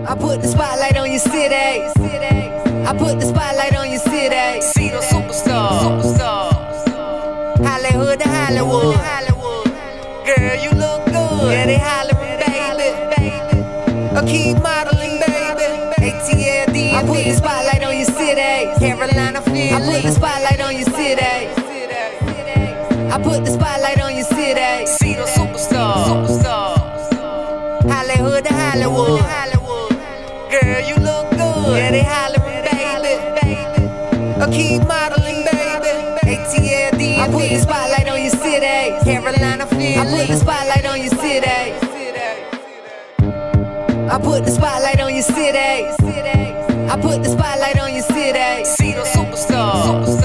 I put the spotlight on your city. I put the spotlight on your city. See the superstars. Hollywood to Hollywood. Girl, you look good. Yeah, they hollering, baby. Keep modeling, baby. ATL, I put the spotlight on your city. Carolina, Philly. I put the spotlight on your city. I put the spotlight on your city. See the superstars. Hollywood to Hollywood. Girl, you look good. Yeah, they hollering, baby. Keep modeling, baby. ATL, I put the spotlight on your city. Carolina, Philly. I put the spotlight on your city. I put the spotlight on your city. I put the spotlight on your city. See the superstars.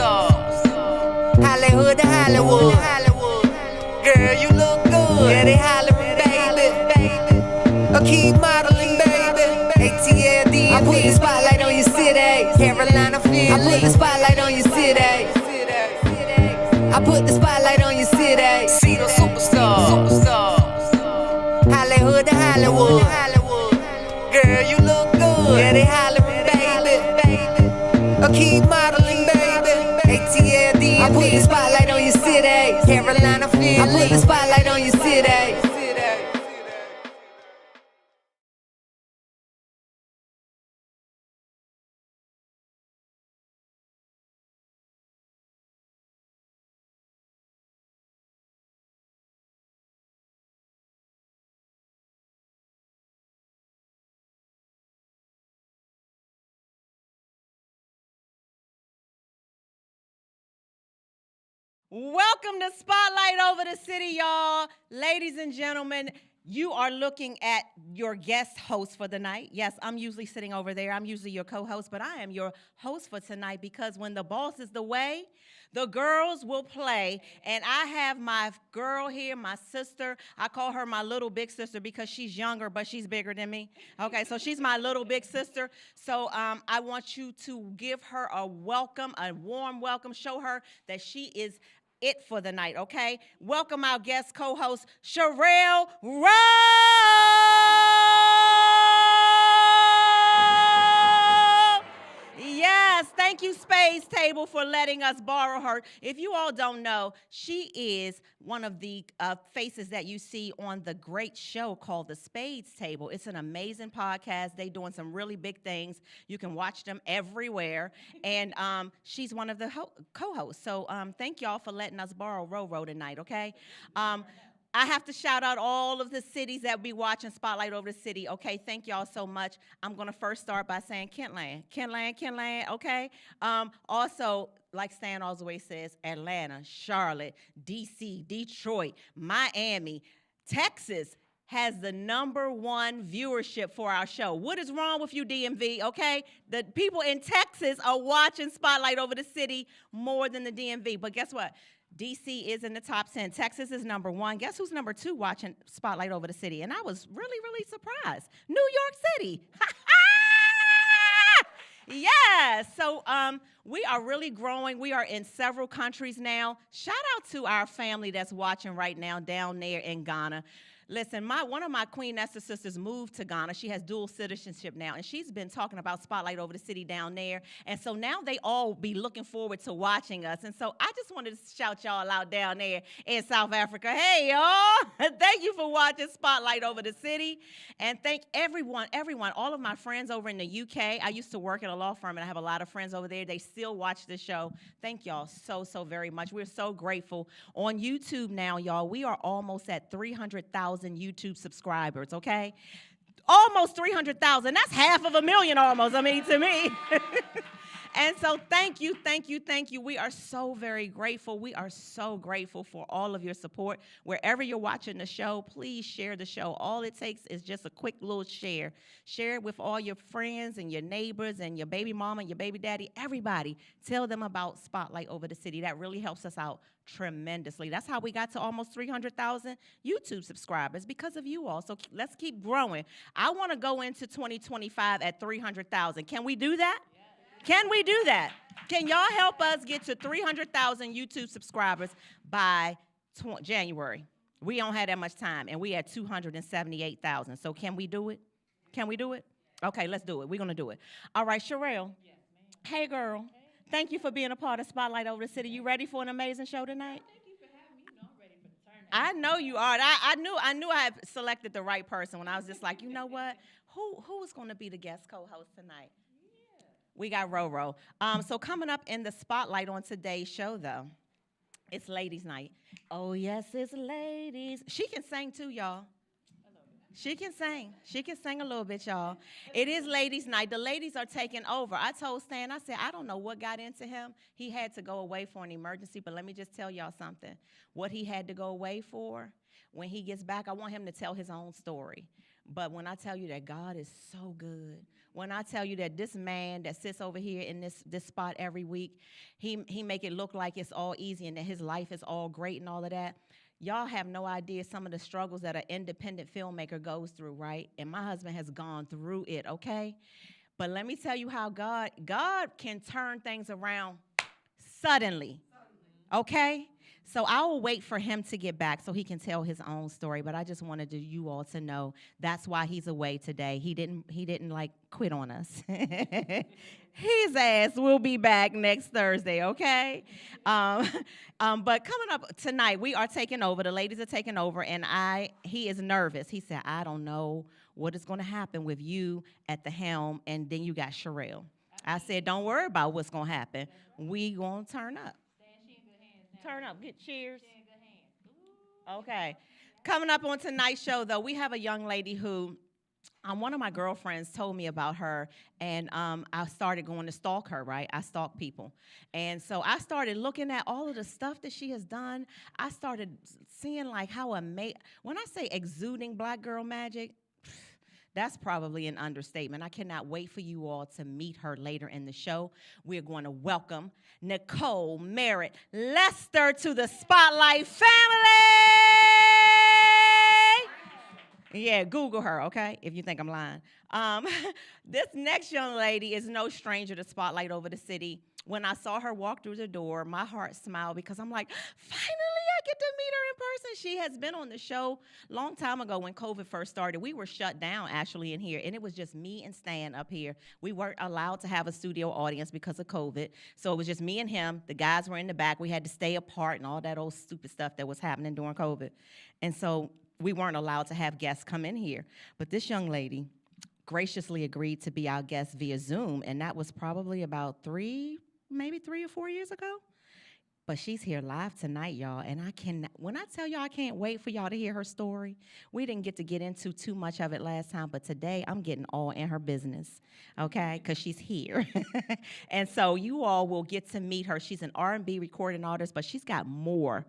Hollywood to Hollywood. Girl, you look good. Yeah, they hollering, baby. Keep modeling, baby. ATL, I put the spotlight on your city. Carolina, Philly. I put the spotlight on your city. I put the spotlight on your city. See the superstars. Hollywood to Hollywood. Girl, you look good. Yeah, they hollering, baby. Keep modeling, baby. ATL, I put the spotlight on your city. Carolina, Philly. I put the spotlight on your city. Welcome to Spotlight Over the City, y'all. Ladies and gentlemen, you are looking at your guest host for the night. Yes, I'm usually sitting over there. I'm usually your co-host, but I am your host for tonight because when the boss is the way, the girls will play. And I have my girl here, my sister. I call her my little big sister because she's younger, but she's bigger than me. Okay, so she's my little big sister. So I want you to give her a welcome, a warm welcome. Show her that she is it for the night, okay? Welcome our guest co-host, Sherelle Rowe! Yes, thank you, Spades Table, for letting us borrow her. If you all don't know, she is one of the faces that you see on the great show called The Spades Table. It's an amazing podcast. They're doing some really big things. You can watch them everywhere. And she's one of the co-hosts. So thank y'all for letting us borrow Roro tonight, okay? I have to shout out all of the cities that be watching Spotlight Over the City. Okay, thank y'all so much. I'm going to first start by saying Kentland, okay? Also, like Stan always says, Atlanta, Charlotte, D.C., Detroit, Miami, Texas has the #1 viewership for our show. What is wrong with you, DMV, okay? The people in Texas are watching Spotlight Over the City more than the DMV. But guess what? D.C. is in the top 10. Texas is #1. Guess who's #2 watching Spotlight Over the City? And I was really, really surprised. New York City. Yes. So we are really growing. We are in several countries now. Shout out to our family that's watching right now down there in Ghana. Listen, one of my Queen Esther sisters moved to Ghana. She has dual citizenship now, and she's been talking about Spotlight Over the City down there. And so now they all be looking forward to watching us. And so I just wanted to shout y'all out down there in South Africa. Hey, y'all. Thank you for watching Spotlight Over the City. And thank everyone, all of my friends over in the UK. I used to work at a law firm, and I have a lot of friends over there. They still watch the show. Thank y'all so, so very much. We're so grateful. On YouTube now, y'all, we are almost at 300,000 YouTube subscribers, okay? Almost 300,000. That's 500,000 almost, I mean, to me. And so thank you. We are so very grateful. We are so grateful for all of your support. Wherever you're watching the show, please share the show. All it takes is just a quick little share. Share it with all your friends and your neighbors and your baby mama and your baby daddy, everybody. Tell them about Spotlight Over the City. That really helps us out tremendously. That's how we got to almost 300,000 YouTube subscribers, because of you all. So let's keep growing. I want to go into 2025 at 300,000. Can we do that? Can we do that? Can y'all help us get to 300,000 YouTube subscribers by January? We don't have that much time, and we at 278,000. So can we do it? Can we do it? Okay, let's do it. We're going to do it. All right, Sherelle. Yes, ma'am. Hey, girl. Hey. Thank you for being a part of Spotlight Over the City. You ready for an amazing show tonight? Thank you for having me. You know I'm ready for the turn. I know you are. I knew I had selected the right person when I was just like, you know what? Who is going to be the guest co-host tonight? Yeah. We got Roro. So coming up in the spotlight on today's show, though, it's ladies' night. Oh yes, it's ladies. She can sing too, y'all. She can sing. She can sing a little bit, y'all. It is ladies' night. The ladies are taking over. I told Stan, I said, I don't know what got into him. He had to go away for an emergency, but let me just tell y'all something. What he had to go away for, when he gets back, I want him to tell his own story. But when I tell you that God is so good, when I tell you that this man that sits over here in this spot every week, he make it look like it's all easy and that his life is all great and all of that. Y'all have no idea some of the struggles that an independent filmmaker goes through, right? And my husband has gone through it, okay? But let me tell you how God can turn things around suddenly, okay? So I will wait for him to get back so he can tell his own story. But I just wanted you all to know that's why he's away today. He didn't like quit on us. His ass will be back next Thursday, okay? But coming up tonight, we are taking over. The ladies are taking over, and he is nervous. He said, I don't know what is going to happen with you at the helm, and then you got Sherelle. I said, don't worry about what's going to happen. We going to turn up. Turn up. Get cheers. Okay. Coming up on tonight's show, though, we have a young lady who one of my girlfriends told me about her, and I started going to stalk her, right? I stalk people. And so I started looking at all of the stuff that she has done. I started seeing, like, how when I say exuding black girl magic, that's probably an understatement. I cannot wait for you all to meet her later in the show. We're going to welcome Nicole Meritt Lester to the Spotlight family. Yeah, Google her, okay, if you think I'm lying. This next young lady is no stranger to Spotlight Over the City. When I saw her walk through the door, my heart smiled because I'm like, finally I get to meet her in person. She has been on the show a long time ago when COVID first started. We were shut down, actually, in here, and it was just me and Stan up here. We weren't allowed to have a studio audience because of COVID, so it was just me and him. The guys were in the back. We had to stay apart and all that old stupid stuff that was happening during COVID. And so we weren't allowed to have guests come in here. But this young lady graciously agreed to be our guest via Zoom, and that was probably about maybe 3 or 4 years ago. But she's here live tonight, y'all, and when I tell y'all I can't wait for y'all to hear her story. We didn't get into too much of it last time, but today I'm getting all in her business, okay, because she's here. And so you all will get to meet her. She's an R&B recording artist, but she's got more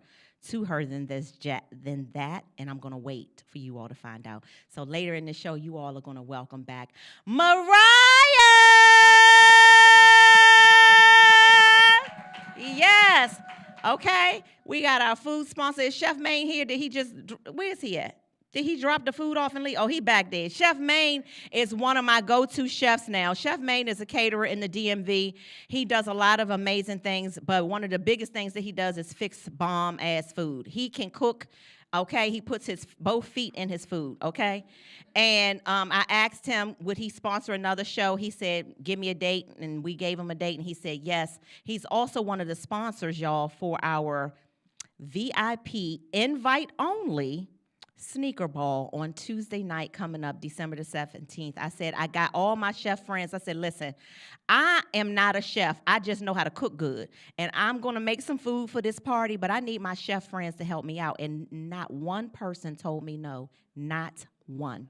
to her than that, and I'm going to wait for you all to find out. So later in the show, you all are going to welcome back Mariah! Yes. Okay. We got our food sponsor. Is Chef Maine here? Where's he at? Did he drop the food off and leave? Oh, he back there. Chef Maine is one of my go-to chefs now. Chef Maine is a caterer in the DMV. He does a lot of amazing things, but one of the biggest things that he does is fix bomb-ass food. He can cook, okay? He puts both feet in his food, okay? And I asked him, would he sponsor another show? He said, give me a date, and we gave him a date, and he said yes. He's also one of the sponsors, y'all, for our VIP invite-only sneaker ball on Tuesday night coming up, December the 17th. I said, I got all my chef friends. I said, listen, I am not a chef. I just know how to cook good. And I'm going to make some food for this party, but I need my chef friends to help me out. And not one person told me no. Not one.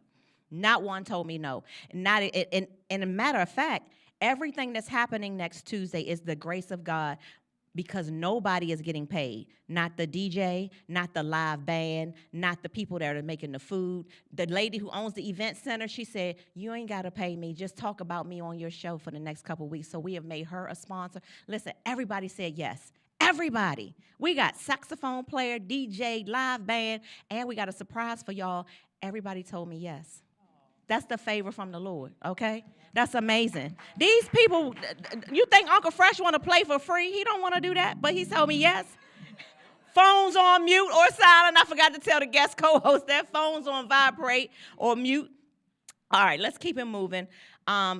Not one told me no. And a matter of fact, everything that's happening next Tuesday is the grace of God, because nobody is getting paid. Not the DJ, not the live band, not the people that are making the food. The lady who owns the event center, she said, you ain't got to pay me. Just talk about me on your show for the next couple weeks. So we have made her a sponsor. Listen, everybody said yes. Everybody. We got saxophone player, DJ, live band, and we got a surprise for y'all. Everybody told me yes. That's the favor from the Lord, okay? That's amazing. These people, you think Uncle Fresh want to play for free? He don't want to do that, but he told me yes. Phone's on mute or silent. I forgot to tell the guest co-host that phone's on vibrate or mute. All right, let's keep it moving.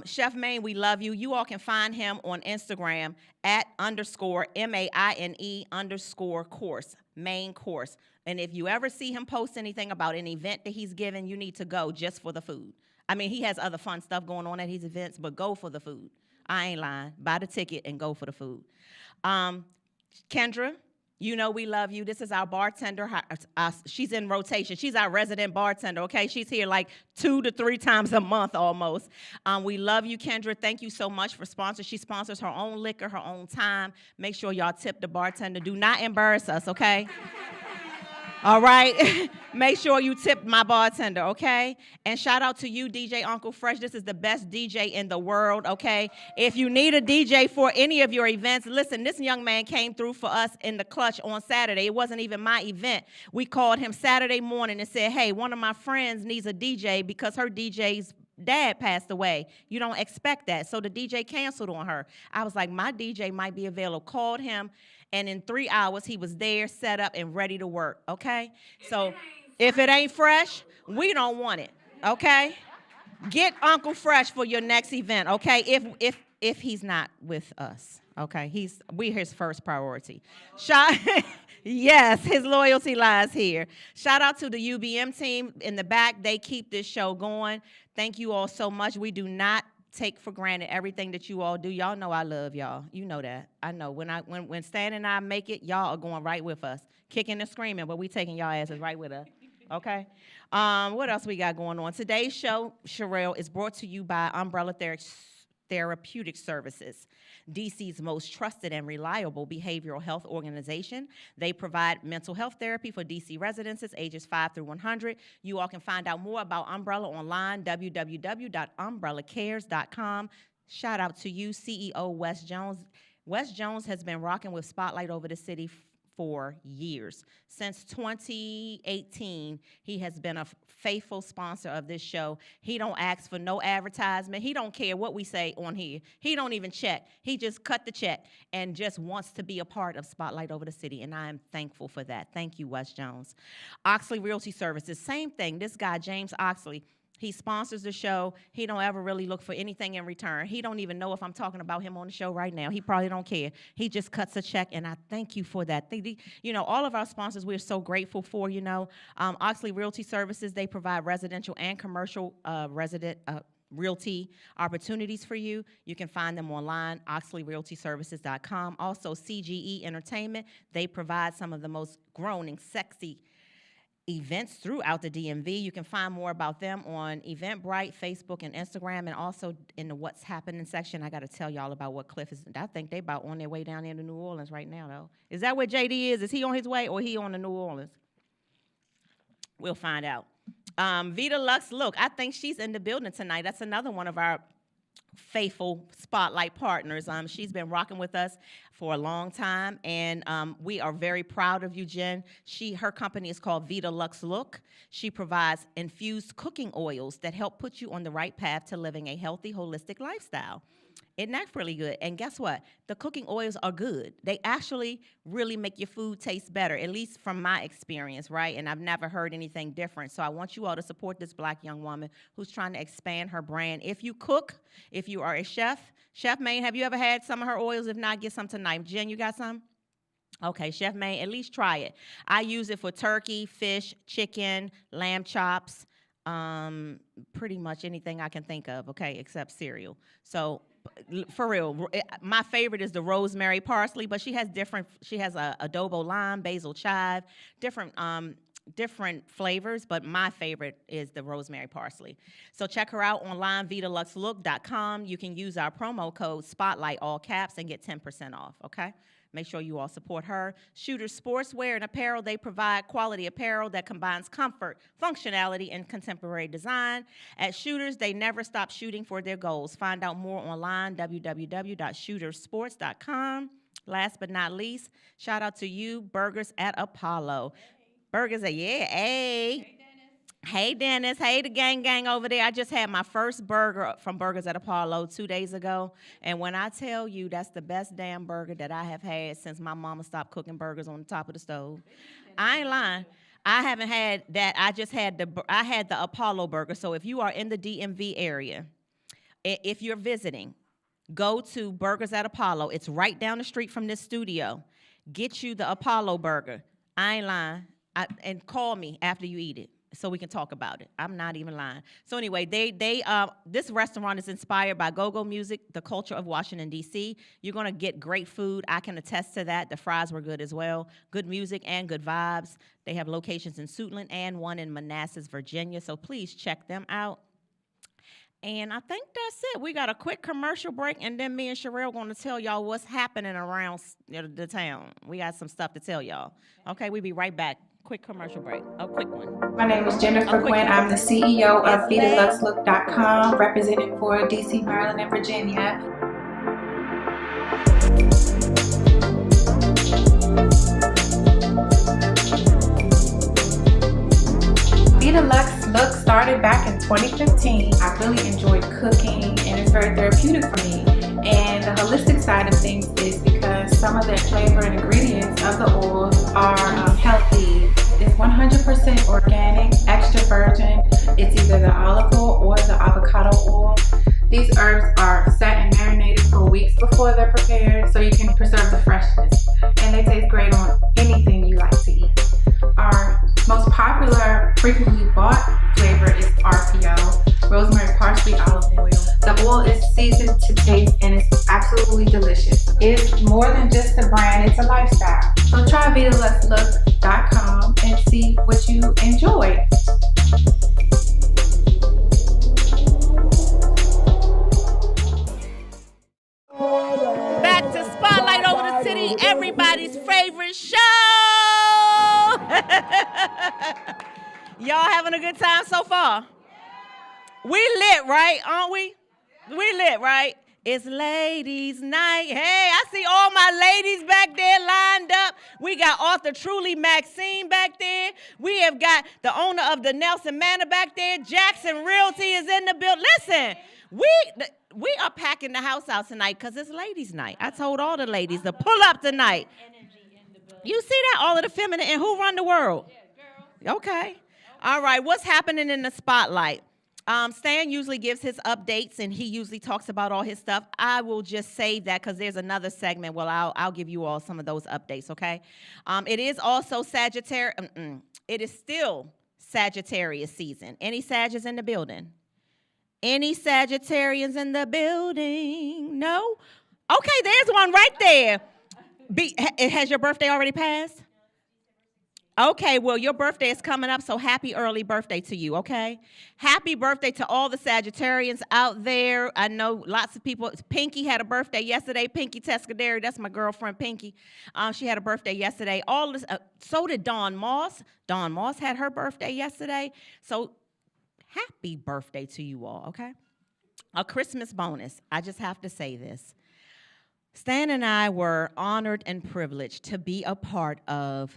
Chef Maine, we love you. You all can find him on Instagram at underscore MAINE underscore course, main course. And if you ever see him post anything about an event that he's given, you need to go just for the food. I mean, he has other fun stuff going on at his events, but go for the food. I ain't lying. Buy the ticket and go for the food. Kendra, you know we love you. This is our bartender. She's in rotation. She's our resident bartender, okay? She's here like 2 to 3 times a month almost. We love you, Kendra. Thank you so much for sponsoring. She sponsors her own liquor, her own time. Make sure y'all tip the bartender. Do not embarrass us, okay? All right? Make sure you tip my bartender, okay? And shout out to you, DJ Uncle Fresh. This is the best DJ in the world, okay? If you need a DJ for any of your events, listen, this young man came through for us in the clutch on Saturday. It wasn't even my event. We called him Saturday morning and said, hey, one of my friends needs a DJ because her DJ's dad passed away. You don't expect that. So the DJ canceled on her. I was like, my DJ might be available. Called him. And in 3 hours, he was there, set up, and ready to work, okay? So if it ain't fresh, we don't want it, okay? Get Uncle Fresh for your next event, okay? If he's not with us, okay? We're his first priority. Yes, his loyalty lies here. Shout out to the UBM team in the back. They keep this show going. Thank you all so much. We do not take for granted everything that you all do. Y'all know I love y'all. You know that. I know. When Stan and I make it, y'all are going right with us. Kicking and screaming, but we taking y'all asses right with us. Okay? What else we got going on? Today's show, Sherelle, is brought to you by Umbrella Therapeutic Services, DC's most trusted and reliable behavioral health organization. They provide mental health therapy for DC residents ages 5 through 100. You all can find out more about Umbrella online, www.umbrellacares.com. Shout out to you, CEO Wes Jones. Wes Jones has been rocking with Spotlight over the city for years. Since 2018, he has been a faithful sponsor of this show. He don't ask for no advertisement. He don't care what we say on here. He don't even check. He just cut the check and just wants to be a part of Spotlight over the city, and I am thankful for that. Thank you, Wes Jones. Oxley Realty Services, same thing. This guy, James Oxley, he sponsors the show. He don't ever really look for anything in return. He don't even know if I'm talking about him on the show right now. He probably don't care. He just cuts a check, and I thank you for that. You know, all of our sponsors we're so grateful for, you know. Oxley Realty Services, they provide residential and commercial realty opportunities for you. You can find them online, oxleyrealtyservices.com. Also, CGE Entertainment, they provide some of the most grown and sexy events throughout the DMV. You can find more about them on Eventbrite, Facebook, and Instagram, and also in the What's Happening section. I got to tell y'all about what Cliff is. I think they about on their way down into New Orleans right now, though. Is that where JD is? Is he on his way, or he on to New Orleans? We'll find out. Vita Lux, look, I think she's in the building tonight. That's another one of our faithful Spotlight partners. She's been rocking with us for a long time, and we are very proud of you, Jen. Her company is called Vita Lux Look. She provides infused cooking oils that help put you on the right path to living a healthy, holistic lifestyle. Isn't that really good? And guess what? The cooking oils are good. They actually really make your food taste better, at least from my experience, right? And I've never heard anything different. So I want you all to support this Black young woman who's trying to expand her brand. If you cook, if you are a chef, Chef Maine, have you ever had some of her oils? If not, get some tonight. Jen, you got some? Okay, Chef Maine, at least try it. I use it for turkey, fish, chicken, lamb chops, pretty much anything I can think of, okay, except cereal. So for real, my favorite is the rosemary parsley, but she has adobo lime, basil chive, different flavors, but my favorite is the rosemary parsley. So check her out online, vitaluxlook.com. You can use our promo code SPOTLIGHT, all caps, and get 10% off, okay? Make sure you all support her. Shooters Sportswear and Apparel, they provide quality apparel that combines comfort, functionality, and contemporary design. At Shooters, they never stop shooting for their goals. Find out more online, www.shootersports.com. Last but not least, shout out to you, Burgers at Apollo. Burgers at, yeah, hey. Hey, Dennis. Hey, the gang over there. I just had my first burger from Burgers at Apollo 2 days ago. And when I tell you that's the best damn burger that I have had since my mama stopped cooking burgers on the top of the stove, I ain't lying. I haven't had that. I just had I had the Apollo burger. So if you are in the DMV area, if you're visiting, go to Burgers at Apollo. It's right down the street from this studio. Get you the Apollo burger. I ain't lying. And call me after you eat it so we can talk about it. I'm not even lying. So anyway, this restaurant is inspired by go-go music, the culture of Washington, D.C. You're going to get great food. I can attest to that. The fries were good as well. Good music and good vibes. They have locations in Suitland and one in Manassas, Virginia. So please check them out. And I think that's it. We got a quick commercial break, and then me and Sherelle are going to tell y'all what's happening around the town. We got some stuff to tell y'all. Okay, we'll be right back. Quick commercial break. A quick one. My name is Jennifer Quinn. I'm the CEO of BeDeluxeLook.com, representing for DC, Maryland, and Virginia. BeDeluxe Look started back in 2015. I really enjoyed cooking, and it's very therapeutic for me. And the holistic side of things is because some of the flavor and ingredients of the oils are healthy. It's 100% organic, extra virgin. It's either the olive oil or the avocado oil. These herbs are set and marinated for weeks before they're prepared, so you can preserve the freshness. And they taste great on anything you like to eat. Our most popular, frequently bought flavor is RPO, rosemary, parsley, olive oil. The oil is seasoned to taste, and it's absolutely delicious. It's more than just a brand, it's a lifestyle. So try BeDeluxeLook.com and see what you enjoy. Back to Spotlight Over the City, everybody's favorite show. Y'all having a good time so far? We lit, right? Aren't we? We lit, right? It's ladies' night. Hey, I see all my ladies back there lined up. We got author Truly Maxine back there. We have got the owner of the Nelson Manor back there. Jackson Realty is in the building. Listen, we are packing the house out tonight because it's ladies' night. I told all the ladies to pull up tonight. You see that? All of the feminine. And who run the world? Okay. All right. What's happening in the spotlight? Stan usually gives his updates, and he usually talks about all his stuff. I will just save that because there's another segment. Well, I'll give you all some of those updates, okay? It is also Sagittarius. It is still Sagittarius season. Any Sagittarius in the building? Any Sagittarians in the building? No? Okay, there's one right there. Has your birthday already passed? Okay, well, your birthday is coming up, so happy early birthday to you, okay? Happy birthday to all the Sagittarians out there. I know lots of people. Pinky had a birthday yesterday. Pinky Tescaderi, that's my girlfriend, Pinky. She had a birthday yesterday. So did Dawn Moss. Dawn Moss had her birthday yesterday. So happy birthday to you all, okay? A Christmas bonus. I just have to say this. Stan and I were honored and privileged to be a part of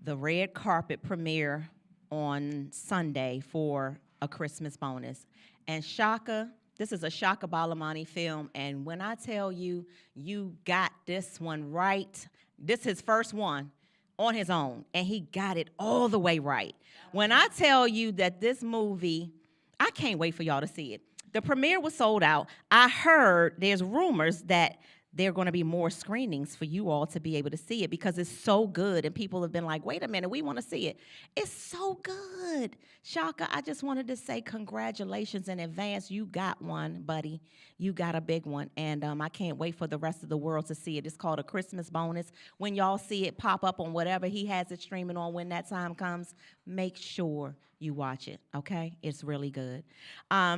the red carpet premiere on Sunday for A Christmas Bonus. And Shaka, this is a Shaka Balamani film, and when I tell you, you got this one right, this is his first one on his own, and he got it all the way right. When I tell you that this movie, I can't wait for y'all to see it. The premiere was sold out. I heard there's rumors that there are going to be more screenings for you all to be able to see it because it's so good. And people have been like, wait a minute, we want to see it. It's so good. Shaka, I just wanted to say congratulations in advance. You got one, buddy. You got a big one. And I can't wait for the rest of the world to see it. It's called A Christmas Bonus. When y'all see it pop up on whatever he has it streaming on when that time comes, make sure you watch it, okay? It's really good. All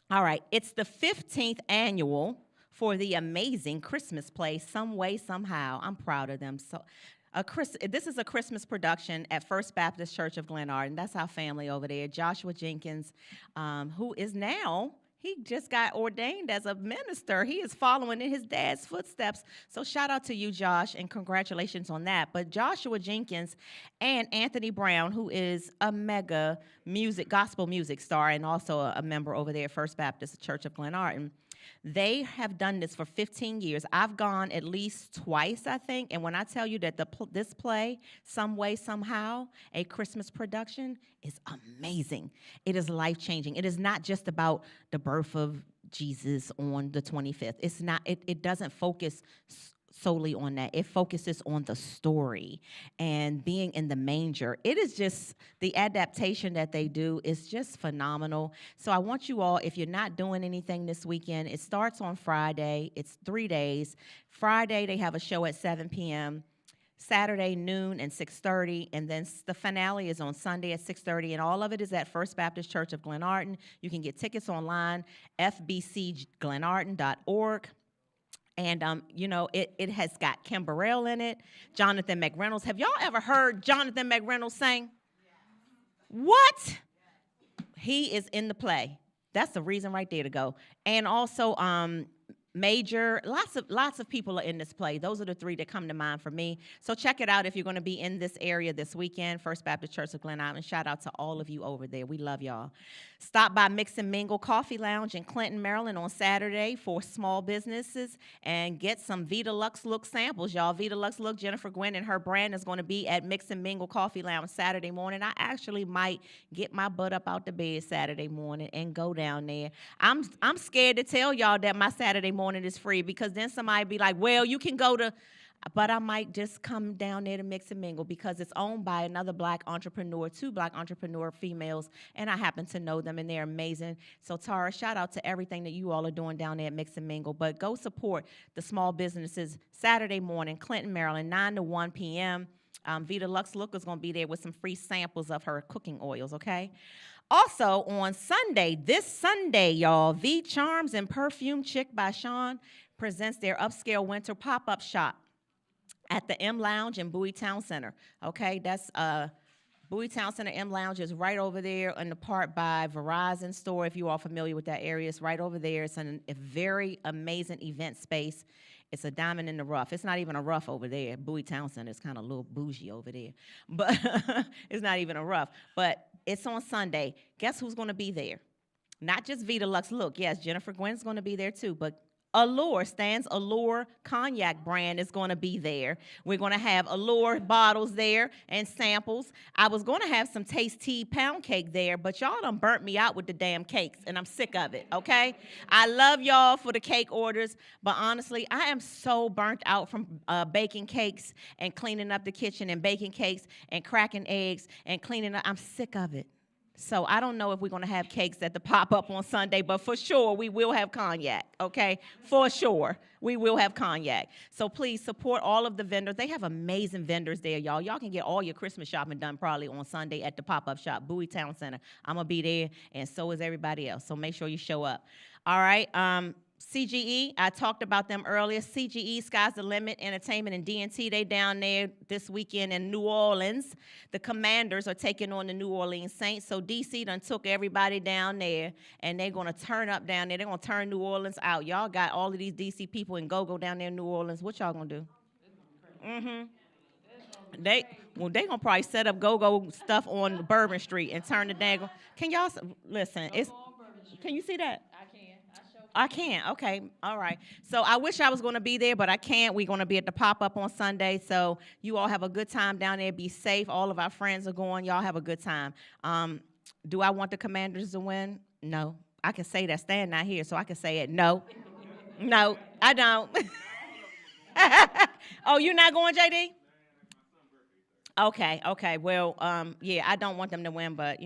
right, it's the 15th annual for the amazing Christmas play, Some Way, Somehow. I'm proud of them. So, this is a Christmas production at First Baptist Church of Glenarden. That's our family over there. Joshua Jenkins, who is now, he just got ordained as a minister. He is following in his dad's footsteps. So shout out to you, Josh, and congratulations on that. But Joshua Jenkins and Anthony Brown, who is a mega gospel music star and also a member over there at First Baptist Church of Glenarden, They have done this for 15 years. I've gone at least twice, I think. And when I tell you that this play, Some Way, Somehow, a Christmas production, is amazing. It is life-changing. It is not just about the birth of Jesus on the 25th. It's not. It doesn't focus solely on that. It focuses on the story and being in the manger. It is just, the adaptation that they do is just phenomenal. So I want you all, if you're not doing anything this weekend, it starts on Friday. It's 3 days. Friday, they have a show at 7 p.m., Saturday, noon and 6:30, and then the finale is on Sunday at 6:30, and all of it is at First Baptist Church of Glenarden. You can get tickets online, fbcglenarden.org. And, it has got Kim Burrell in it, Jonathan McReynolds. Have y'all ever heard Jonathan McReynolds sing? What? He is in the play. That's the reason right there to go. And also, Major, lots of people are in this play. Those are the three that come to mind for me. So check it out if you're going to be in this area this weekend. First Baptist Church of Glen Island. Shout out to all of you over there. We love y'all. Stop by Mix and Mingle Coffee Lounge in Clinton, Maryland on Saturday for small businesses and get some Vita Lux Look samples, y'all. Vita Lux Look, Jennifer Gwynn and her brand is going to be at Mix and Mingle Coffee Lounge Saturday morning. I actually might get my butt up out the bed Saturday morning and go down there. I'm scared to tell y'all that my Saturday morning is free, because then somebody be like, well, you can go to, but I might just come down there to Mix and Mingle because it's owned by another black entrepreneur, two black entrepreneur females, and I happen to know them, and they're amazing. So, Tara, shout out to everything that you all are doing down there at Mix and Mingle, but go support the small businesses Saturday morning, Clinton, Maryland, 9 to 1 p.m. Vita Lux Look is going to be there with some free samples of her cooking oils, okay? Also, on Sunday, this Sunday, y'all, V Charms and Perfume Chick by Sean presents their upscale winter pop-up shop at the M Lounge in Bowie Town Center. Okay, that's Bowie Town Center M Lounge is right over there in the part by Verizon store. If you are familiar with that area, it's right over there. It's a very amazing event space. It's a diamond in the rough. It's not even a rough over there. Bowie Town Center is kind of a little bougie over there, but it's not even a rough. But it's on Sunday. Guess who's going to be there? Not just Vita Lux Look. Yes, Jennifer Gwynn's going to be there too, but Allure, Stan's Allure cognac brand is going to be there. We're going to have Allure bottles there and samples. I was going to have some Taste Tea pound cake there, but y'all done burnt me out with the damn cakes, and I'm sick of it, okay? I love y'all for the cake orders, but honestly, I am so burnt out from baking cakes and cleaning up the kitchen and baking cakes and cracking eggs and cleaning up. I'm sick of it. So I don't know if we're going to have cakes at the pop-up on Sunday, but for sure we will have cognac, okay? For sure we will have cognac. So please support all of the vendors. They have amazing vendors there, y'all. Y'all can get all your Christmas shopping done probably on Sunday at the pop-up shop, Bowie Town Center. I'm going to be there, and so is everybody else. So make sure you show up. All right. CGE, I talked about them earlier. CGE, Sky's the Limit Entertainment and D&T, they down there this weekend in New Orleans. The Commanders are taking on the New Orleans Saints. So DC done took everybody down there, and they're going to turn up down there. They're going to turn New Orleans out. Y'all got all of these DC people in go-go down there in New Orleans. What y'all going to do? They going to probably set up go-go stuff on Bourbon Street and turn the dangle. Can y'all, listen, can you see that? I can't. Okay. All right. So I wish I was going to be there, but I can't. We're going to be at the pop-up on Sunday. So you all have a good time down there. Be safe. All of our friends are going. Y'all have a good time. Do I want the Commanders to win? No. I can say that. Stan not here, so I can say it. No. No, I don't. Oh, you're not going, JD? Okay. Well, yeah, I don't want them to win, but,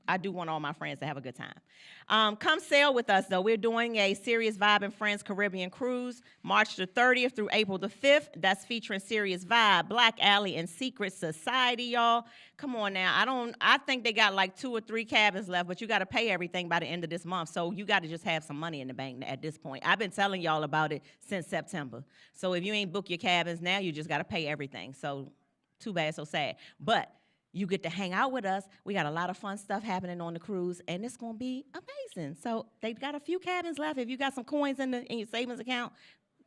I do want all my friends to have a good time. Come sail with us, though. We're doing a Serious Vibe and Friends Caribbean cruise, March the 30th through April the 5th. That's featuring Serious Vibe, Black Alley, and Secret Society, y'all. Come on now. I think they got like 2 or 3 cabins left, but you got to pay everything by the end of this month. So you got to just have some money in the bank at this point. I've been telling y'all about it since September. So if you ain't booked your cabins now, you just got to pay everything. So too bad, so sad. But you get to hang out with us. We got a lot of fun stuff happening on the cruise, and it's going to be amazing. So they got a few cabins left. If you got some coins in your savings account,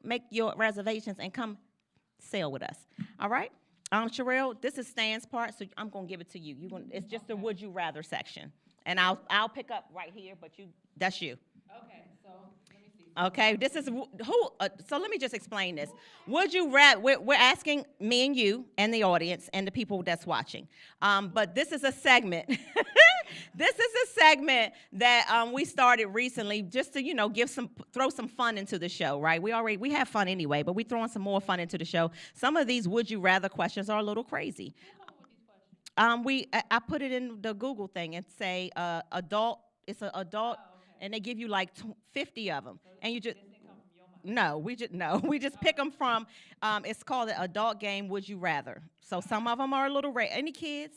make your reservations and come sail with us. All right? Sherelle, this is Stan's part, so I'm going to give it to you. It's just the would you rather section. And I'll pick up right here, but that's you. Okay, so let me see. Okay, this is who. So let me just explain this. Would you rather? We're asking me and you and the audience and the people that's watching. But this is a segment. This is a segment that we started recently, just to throw some fun into the show. Right? We have fun anyway, but we're throwing some more fun into the show. Some of these would you rather questions are a little crazy. I put it in the Google thing and say adult. It's an adult. Oh, okay. And they give you like 50 of them, so and you just we just pick them from. It's called an adult game. Would you rather? So some of them are a little Any kids?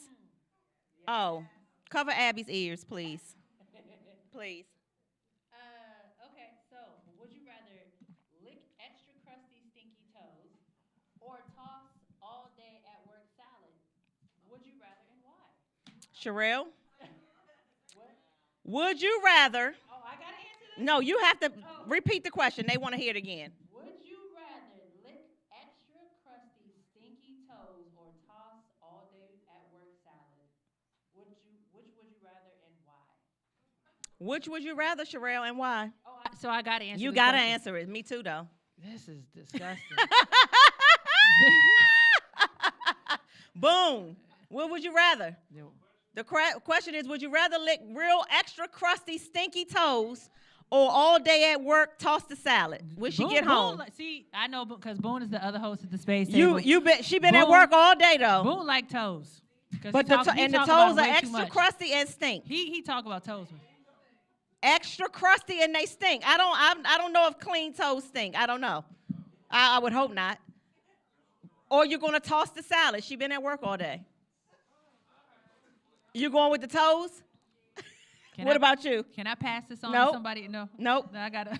Yeah. Oh, cover Abby's ears, please. Please. Okay. So would you rather lick extra crusty, stinky toes, or toss all day at work salad? Would you rather, and why? Sherelle. Would you rather? Oh, I gotta answer this? No, you have to repeat the question. They want to hear it again. Would you rather lick extra crusty, stinky toes or toss all day at work salad? Which would you rather and why? Which would you rather, Sherelle, and why? Oh, so I gotta answer. You gotta answer it. Me too, though. This is disgusting. Boom. What would you rather? The question is, would you rather lick real extra crusty, stinky toes or all day at work toss the salad when she get home? Boone, see, I know because Boone is the other host at the Space Table. She been at work all day, though. Boone like toes. But the toes are extra crusty and stink. He talk about toes. Extra crusty and they stink. I don't know if clean toes stink. I don't know. I would hope not. Or you're going to toss the salad. She been at work all day. You going with the toes? What about you? Can I pass this on to somebody? No. Nope. No, I gotta.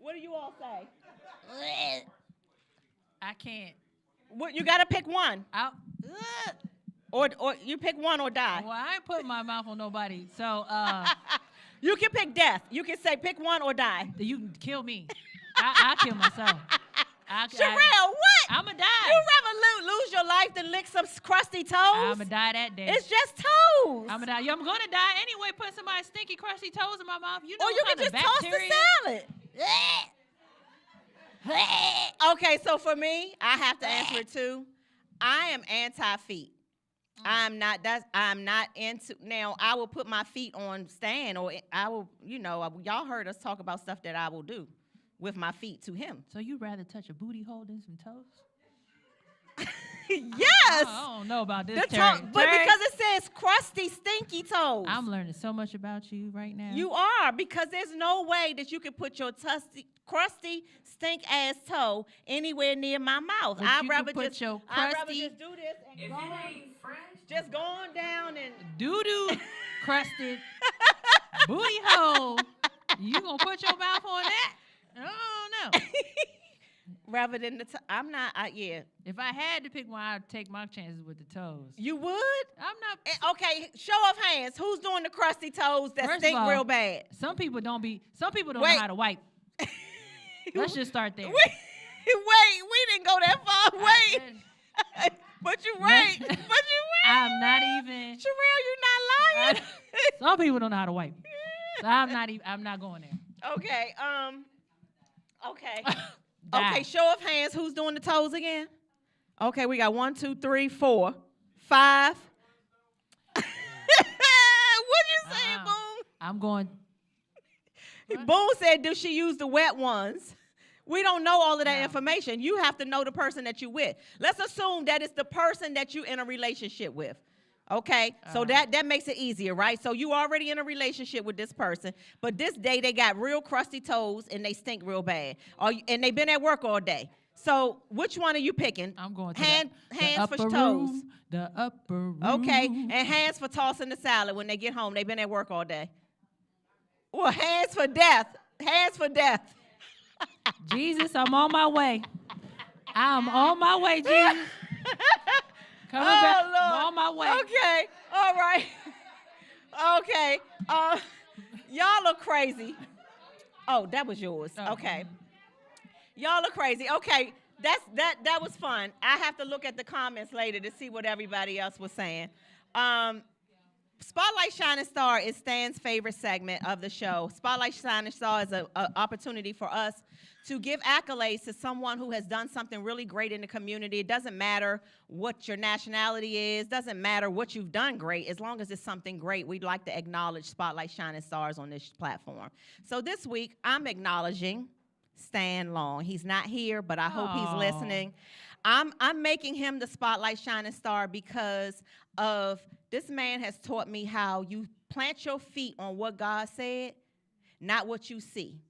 What do you all say? I can't. What you gotta pick one. Or you pick one or die. Well, I ain't putting my mouth on nobody. So you can pick death. You can say pick one or die. You can kill me. I'll kill myself. Sherelle, what? I'ma die. You rather lose your life than lick some crusty toes? I'ma die that day. It's just toes. I'ma die. I'm gonna die anyway. Put somebody's stinky, crusty toes in my mouth. You know or you can just toss the salad. Okay, so for me, I have to answer it too. I am anti-feet. I'm not into. Now I will put my feet on stand, or I will. Y'all heard us talk about stuff that I will do with my feet to him. So you'd rather touch a booty hole than some toes? Yes. I don't know about this, but Terry. because it says crusty, stinky toes. I'm learning so much about you right now. You are, because there's no way that you can put your crusty, stink-ass toe anywhere near my mouth. I'd rather just do this and go just going down and doo-doo crusted booty hole. You gonna put your mouth on that? Oh no. Rather than I'm not. Yeah. If I had to pick one, I'd take my chances with the toes. You would? I'm not. Okay. Show of hands. Who's doing the crusty toes that stink real bad? Some people don't know how to wipe. Let's just start there. Wait. We didn't go that far. Wait. But you right. I'm not even. Sherelle, you not lying. Some people don't know how to wipe. So I'm not going there. Okay. Okay. Okay, show of hands. Who's doing the toes again? Okay, we got 1, 2, 3, 4, 5. What you saying, Boone? I'm going. Boone said, "Do she use the wet ones?" We don't know all of that information. You have to know the person that you with. Let's assume that it's the person that you in a relationship with. Okay, so that makes it easier, right? So you already in a relationship with this person, but this day they got real crusty toes and they stink real bad, and they've been at work all day. So which one are you picking? I'm going to hands for toes. Room, the upper room. Okay, and hands for tossing the salad when they get home. They've been at work all day. Well, hands for death. Hands for death. Jesus, I'm on my way. I'm on my way, Jesus. Coming back. Lord. I'm on my way. Okay. All right. Okay. Y'all look crazy. Oh, that was yours. Okay. Y'all look crazy. Okay. That was fun. I have to look at the comments later to see what everybody else was saying. Spotlight Shining Star is Stan's favorite segment of the show. Spotlight Shining Star is an opportunity for us to give accolades to someone who has done something really great in the community. It doesn't matter what your nationality is, doesn't matter what you've done great, as long as it's something great. We'd like to acknowledge Spotlight Shining Stars on this platform. So this week, I'm acknowledging Stan Long. He's not here, but I hope he's listening. I'm making him the Spotlight Shining Star because of this man has taught me how you plant your feet on what God said, not what you see,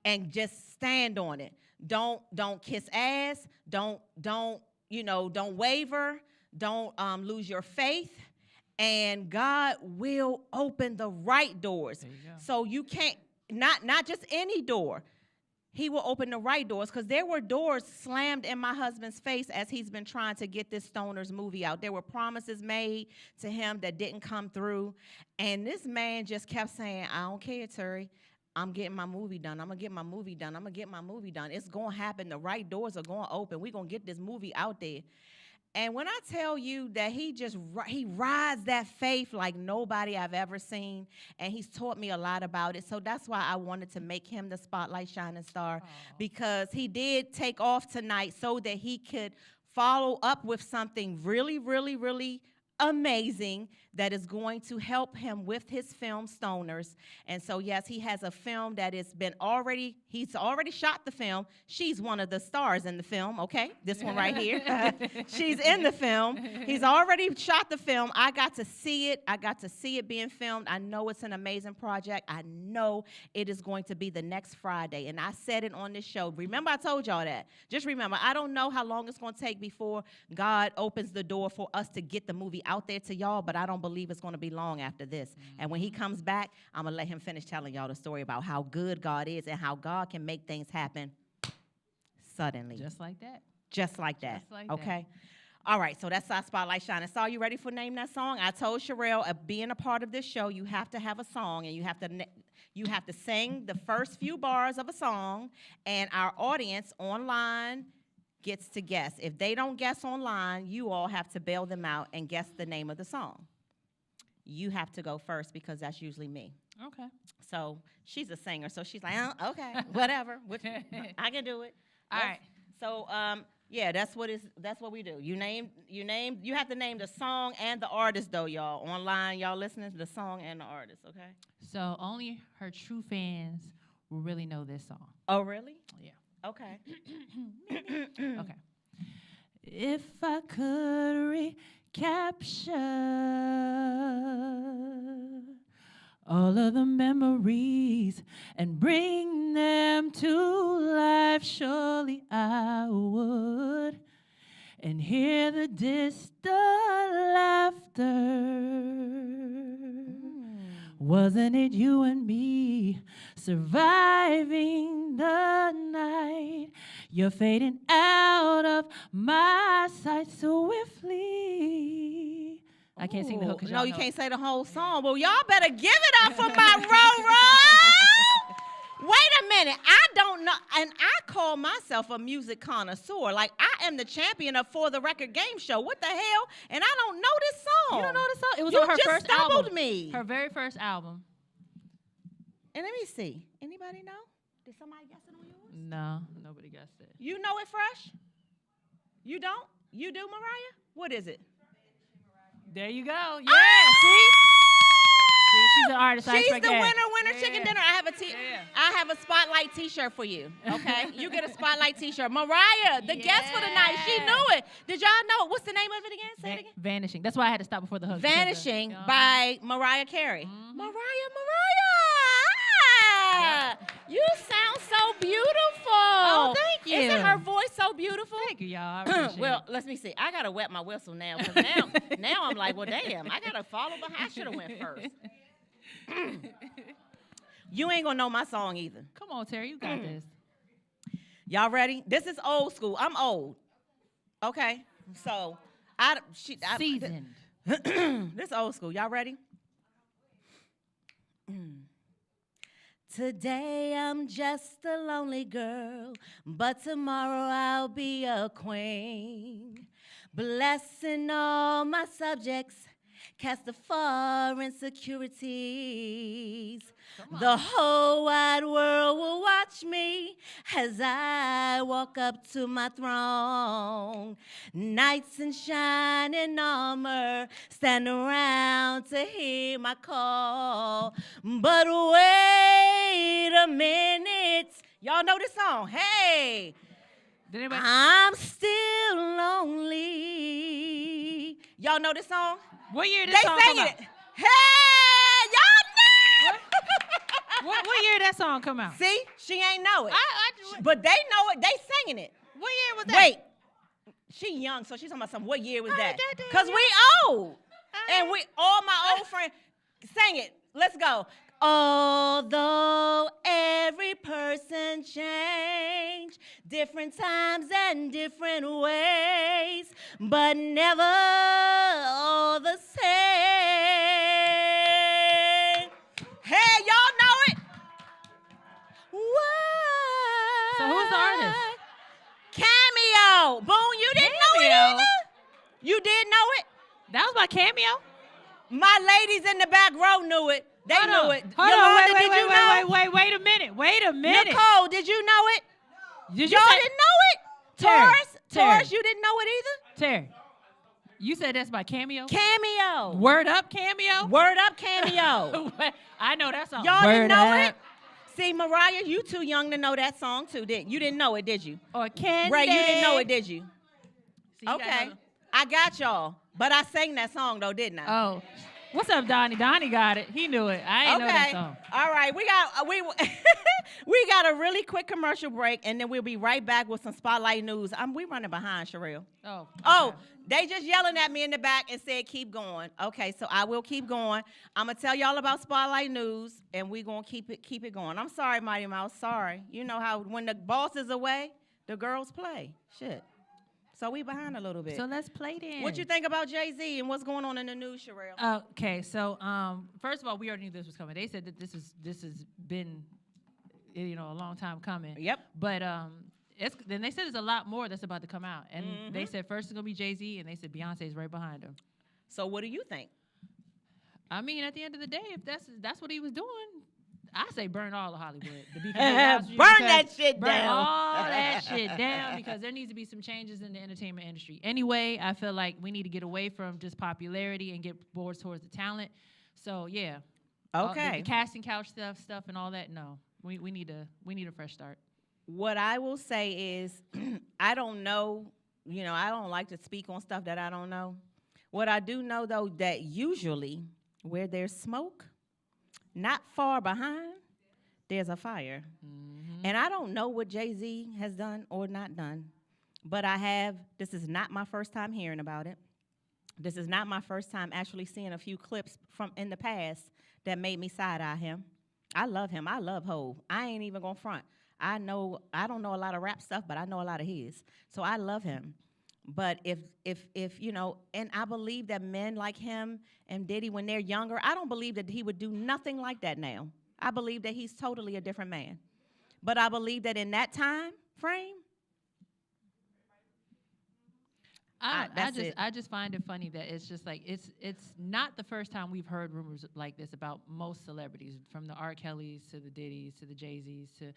and just stand on it. Don't kiss ass. Don't waver. Don't lose your faith, and God will open the right doors. So you can't not just any door. He will open the right doors, because there were doors slammed in my husband's face as he's been trying to get this Stoners movie out. There were promises made to him that didn't come through. And this man just kept saying, I don't care, Terry. I'm getting my movie done. I'm going to get my movie done. I'm going to get my movie done. It's going to happen. The right doors are going to open. We're going to get this movie out there. And when I tell you that he rides that faith like nobody I've ever seen, and he's taught me a lot about it. So that's why I wanted to make him the Spotlight Shining Star, because he did take off tonight so that he could follow up with something really, really, really amazing that is going to help him with his film Stoners. And so yes, he has a film that has been he's already shot the film. She's one of the stars in the film, okay? This one right here. She's in the film. He's already shot the film. I got to see it. I got to see it being filmed. I know it's an amazing project. I know it is going to be the next Friday. And I said it on this show. Remember, I told y'all that. Just remember, I don't know how long it's going to take before God opens the door for us to get the movie out there to y'all, but I don't believe it's going to be long after this. And when he comes back, I'm going to let him finish telling y'all the story about how good God is and how God can make things happen suddenly. Just like that. Just like that. Just like okay? All right, so that's our Spotlight Shining Star. You ready for Name That Song? I told Sherelle, being a part of this show, you have to have a song, and you have to sing the first few bars of a song, and our audience online gets to guess. If they don't guess online, you all have to bail them out and guess the name of the song. You have to go first, because that's usually me. Okay. So she's a singer, so she's like, oh, okay, whatever. I can do it. All right. So yeah, that's what we do. You have to name the song and the artist, though, y'all. Online, y'all listening to the song and the artist, okay? So only her true fans will really know this song. Oh, really? Yeah. Okay. Okay. If I could recapture all of the memories and bring them to life, surely I would. And hear the distant laughter. Wasn't it you and me surviving the night? You're fading out of my sight so swiftly. I can't sing the hook. No, you can't say the whole song. Well, y'all better give it up for my Roro. Wait a minute. I don't know. And I call myself a music connoisseur. Like, I am the champion of For the Record game show. What the hell? And I don't know this song. You don't know this song? It was you on her just first stumbled album. me. Her very first album. And let me see. Anybody know? Did somebody guess it on yours? No, nobody guessed it. You know it fresh? You don't? You do, Mariah? What is it? There you go. Yeah, see? See, she's an artist. She's the winner, Yeah. chicken dinner. I have a Spotlight t-shirt for you, okay? You get a Spotlight t-shirt. Mariah, the guest for the night, she knew it. Did y'all know? What's the name of it again? Say it again. Vanishing. That's why I had to stop before the hook. Vanishing by Mariah Carey. Mm-hmm. Mariah. You sound so beautiful. Oh, thank you. Isn't her voice so beautiful? Thank you, y'all. I appreciate Well, it. let me see. I got to wet my whistle now, because now I'm like, well, damn, I got to follow behind. I should have went first. You ain't going to know my song either. Come on, Terry. You got this. Y'all ready? This is old school. I'm old. Okay? So, Seasoned. This old school. Y'all ready? Today I'm just a lonely girl, but tomorrow I'll be a queen. Blessing all my subjects cast the foreign securities. The whole wide world will watch me as I walk up to my throne. Knights in shining armor stand around to hear my call. But wait a minute. Y'all know this song? Hey. I'm still lonely. Y'all know this song? What year They this song sang come it. out? Hey, y'all know. What year that song come out? See, she ain't know it. But they know it. They singing it. What year was that? Wait, she young, so she's talking about something. What year was that? Cause we old, and we all my old friends sang it. Let's go. Although every person change, different times and different ways, but never all the same. Hey, y'all know it? What? So who's the artist? Cameo. Boom, you didn't know it Cameo? either? You did know it? That was my Cameo? My ladies in the back row knew it. They knew it. Hold on, Yolanda, did you know? wait a minute. Wait a minute. Nicole, did you know it? Did you Y'all say- didn't know it? Terry, Taurus, you didn't know it either? Terry, you said that's my Cameo? Cameo. Word up, Cameo? Word up, Cameo. I know that song. Y'all Word didn't know up. it? See, Mariah, you too young to know that song too, you didn't know it, did you? Or Candy. Ray, you didn't know it, did you? See, you Okay. got I got y'all. But I sang that song though, didn't I? Oh. What's up, Donnie? Donnie got it. He knew it. I ain't know that song. All right. We got we got a really quick commercial break, and then we'll be right back with some spotlight news. We running behind, Sherelle. Oh. Oh, okay. they just yelling at me in the back and said keep going. Okay, so I will keep going. I'm gonna tell y'all about spotlight news, and we're gonna keep it going. I'm sorry, Mighty Mouse. Sorry. You know how when the boss is away, the girls play. Shit. So we behind a little bit. So let's play then. What you think about Jay-Z and what's going on in the news, Sherelle? Okay, so first of all, we already knew this was coming. They said that this has been, a long time coming. Yep. But then they said there's a lot more that's about to come out, and they said first it's gonna be Jay-Z, and they said Beyonce's right behind him. So what do you think? I mean, at the end of the day, if that's what he was doing, I say burn all of Hollywood. To be completely honest with you, Burn because that shit burn down. all that shit down because there needs to be some changes in the entertainment industry. Anyway, I feel like we need to get away from just popularity and get more towards the talent. So yeah. Okay. The casting couch stuff and all that. No, we need a fresh start. What I will say is, I don't know. I don't like to speak on stuff that I don't know. What I do know though, that usually where there's smoke, not far behind, there's a fire. And I don't know what Jay-Z has done or not done, but this is not my first time hearing about it. This is not my first time actually seeing a few clips from in the past that made me side-eye him. I love him. I love Hov. I ain't even gonna front. I don't know a lot of rap stuff, but I know a lot of his. So I love him. But if and I believe that men like him and Diddy, when they're younger, I don't believe that he would do nothing like that now. I believe that he's totally a different man. But I believe that in that time frame, I just find it funny that it's just like it's not the first time we've heard rumors like this about most celebrities, from the R. Kellys to the Diddys to the Jay-Z's to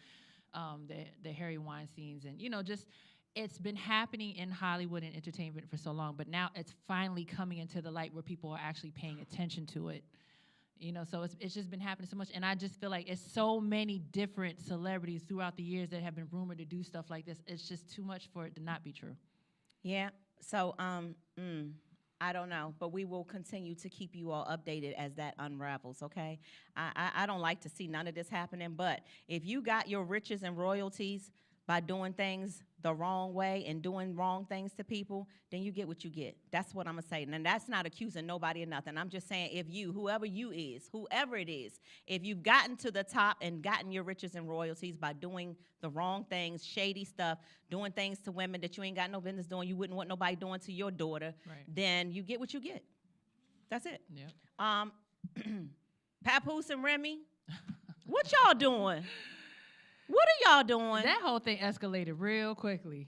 the Harry Weinsteins, and just it's been happening in Hollywood and entertainment for so long, but now it's finally coming into the light where people are actually paying attention to it. So it's just been happening so much, and I just feel like it's so many different celebrities throughout the years that have been rumored to do stuff like this. It's just too much for it to not be true. yeah. So I don't know, but we will continue to keep you all updated as that unravels, okay? I don't like to see none of this happening, but if you got your riches and royalties by doing things the wrong way and doing wrong things to people, then you get what you get. That's what I'm gonna say. And that's not accusing nobody of nothing. I'm just saying if whoever it is, if you've gotten to the top and gotten your riches and royalties by doing the wrong things, shady stuff, doing things to women that you ain't got no business doing, you wouldn't want nobody doing to your daughter, then you get what you get. That's it. Yeah. Papoose and Remy, what y'all doing? What are y'all doing? That whole thing escalated real quickly.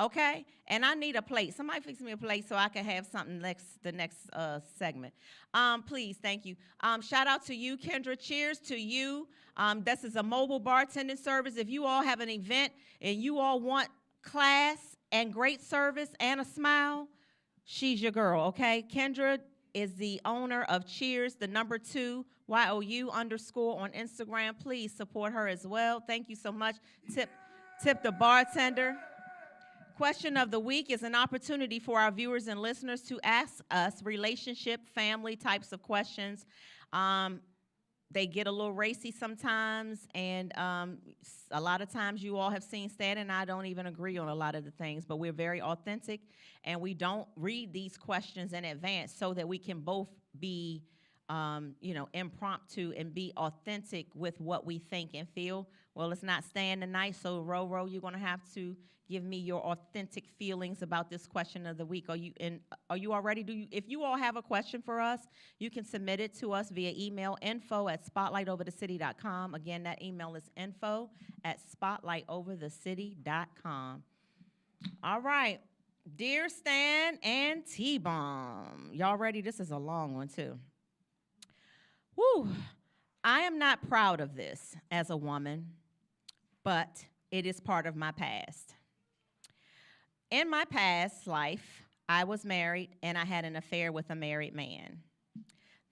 Okay, and I need a plate. Somebody fix me a plate so I can have something the next segment. Please, thank you. Shout out to you, Kendra. Cheers to you. This is a mobile bartending service. If you all have an event and you all want class and great service and a smile, she's your girl. Okay, Kendra is the owner of Cheers, the number 2 YOU _ on Instagram. Please support her as well. Thank you so much. Tip the bartender. Question of the week is an opportunity for our viewers and listeners to ask us relationship, family types of questions. They get a little racy sometimes, and a lot of times you all have seen Stan and I don't even agree on a lot of the things, but we're very authentic, and we don't read these questions in advance so that we can both be impromptu and be authentic with what we think and feel. Well, it's not Stan tonight, so Roro, you're gonna have to give me your authentic feelings about this question of the week. Are you all ready? If you all have a question for us, you can submit it to us via email, info@spotlightoverthecity.com. Again, that email is info@spotlightoverthecity.com. All right, dear Stan and T-Bomb, y'all ready? This is a long one too. Woo! I am not proud of this as a woman, but it is part of my past. In my past life, I was married and I had an affair with a married man.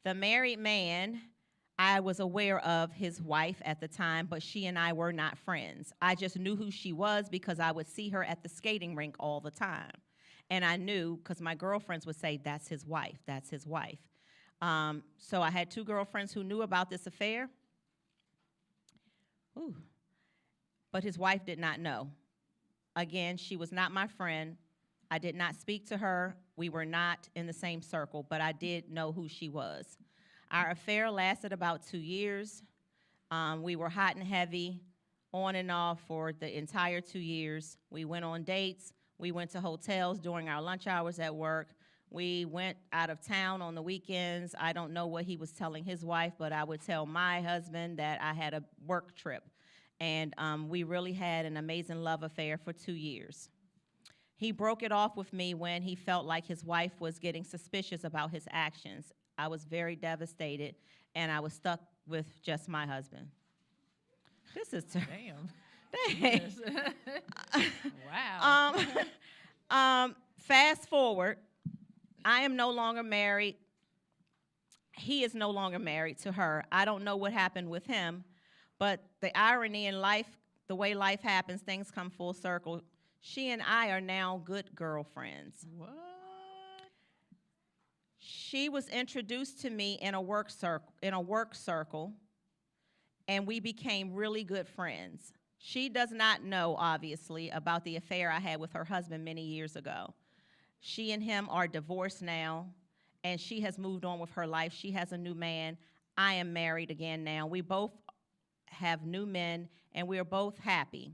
The married man, I was aware of his wife at the time, but she and I were not friends. I just knew who she was because I would see her at the skating rink all the time. And I knew, because my girlfriends would say, that's his wife, that's his wife. So I had 2 girlfriends who knew about this affair. Ooh. But his wife did not know. Again, she was not my friend. I did not speak to her. We were not in the same circle, but I did know who she was. Our affair lasted about 2 years. We were hot and heavy, on and off for the entire 2 years. We went on dates. We went to hotels during our lunch hours at work. We went out of town on the weekends. I don't know what he was telling his wife, but I would tell my husband that I had a work trip. And we really had an amazing love affair for 2 years. He broke it off with me when he felt like his wife was getting suspicious about his actions. I was very devastated, and I was stuck with just my husband. This is Damn. Dang. Wow. Fast forward, I am no longer married. He is no longer married to her. I don't know what happened with him. But the irony in life, the way life happens, things come full circle. She and I are now good girlfriends. What? She was introduced to me in a work circle, and we became really good friends. She does not know, obviously, about the affair I had with her husband many years ago. She and him are divorced now, and she has moved on with her life. She has a new man. I am married again now. We both have new men, and we are both happy.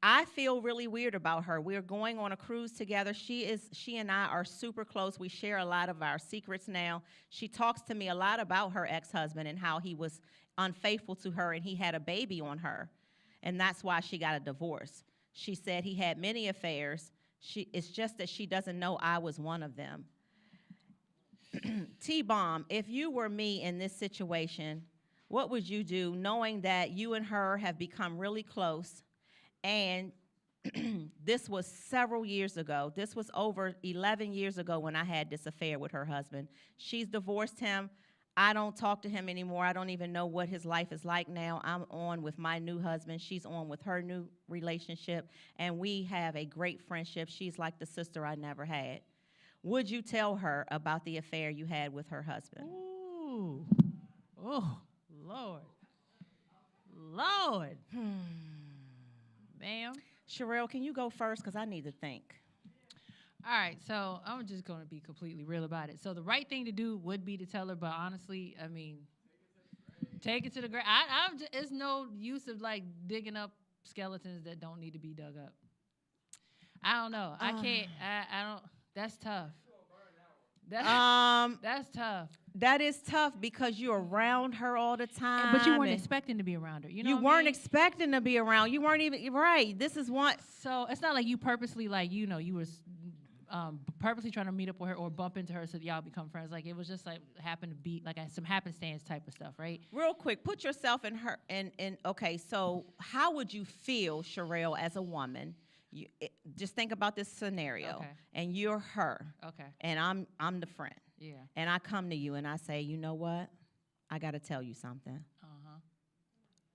I feel really weird about her. We're going on a cruise together. She and I are super close. We share a lot of our secrets now. She talks to me a lot about her ex-husband and how he was unfaithful to her and he had a baby on her, and that's why she got a divorce. She said he had many affairs. It's just that she doesn't know I was one of them. T-Bomb, if you were me in this situation, what would you do knowing that you and her have become really close? And this was several years ago. This was over 11 years ago when I had this affair with her husband. She's divorced him. I don't talk to him anymore. I don't even know what his life is like now. I'm on with my new husband. She's on with her new relationship. And we have a great friendship. She's like the sister I never had. Would you tell her about the affair you had with her husband? Ooh. Oh. Lord. Lord. Ma'am. Sherelle, can you go first? Because I need to think. All right, so I'm just going to be completely real about it. So the right thing to do would be to tell her, but honestly, I mean, take it to the grave. It's no use of, like, digging up skeletons that don't need to be dug up. I don't know. I can't. I don't. That's tough. That's tough. That is tough because you're around her all the time. But you weren't and expecting to be around her. You know you what I weren't mean? expecting to be around. You weren't even right. This is one. So it's not like you purposely, like, you know, you were purposely trying to meet up with her or bump into her so that y'all become friends. Like, it was just like happened to be like some happenstance type of stuff, right? Real quick, put yourself in her. Okay, so how would you feel, Sherelle, as a woman? Just think about this scenario, Okay. and you're her, Okay. and I'm the friend, Yeah. and I come to you and I say, you know what? I got to tell you something.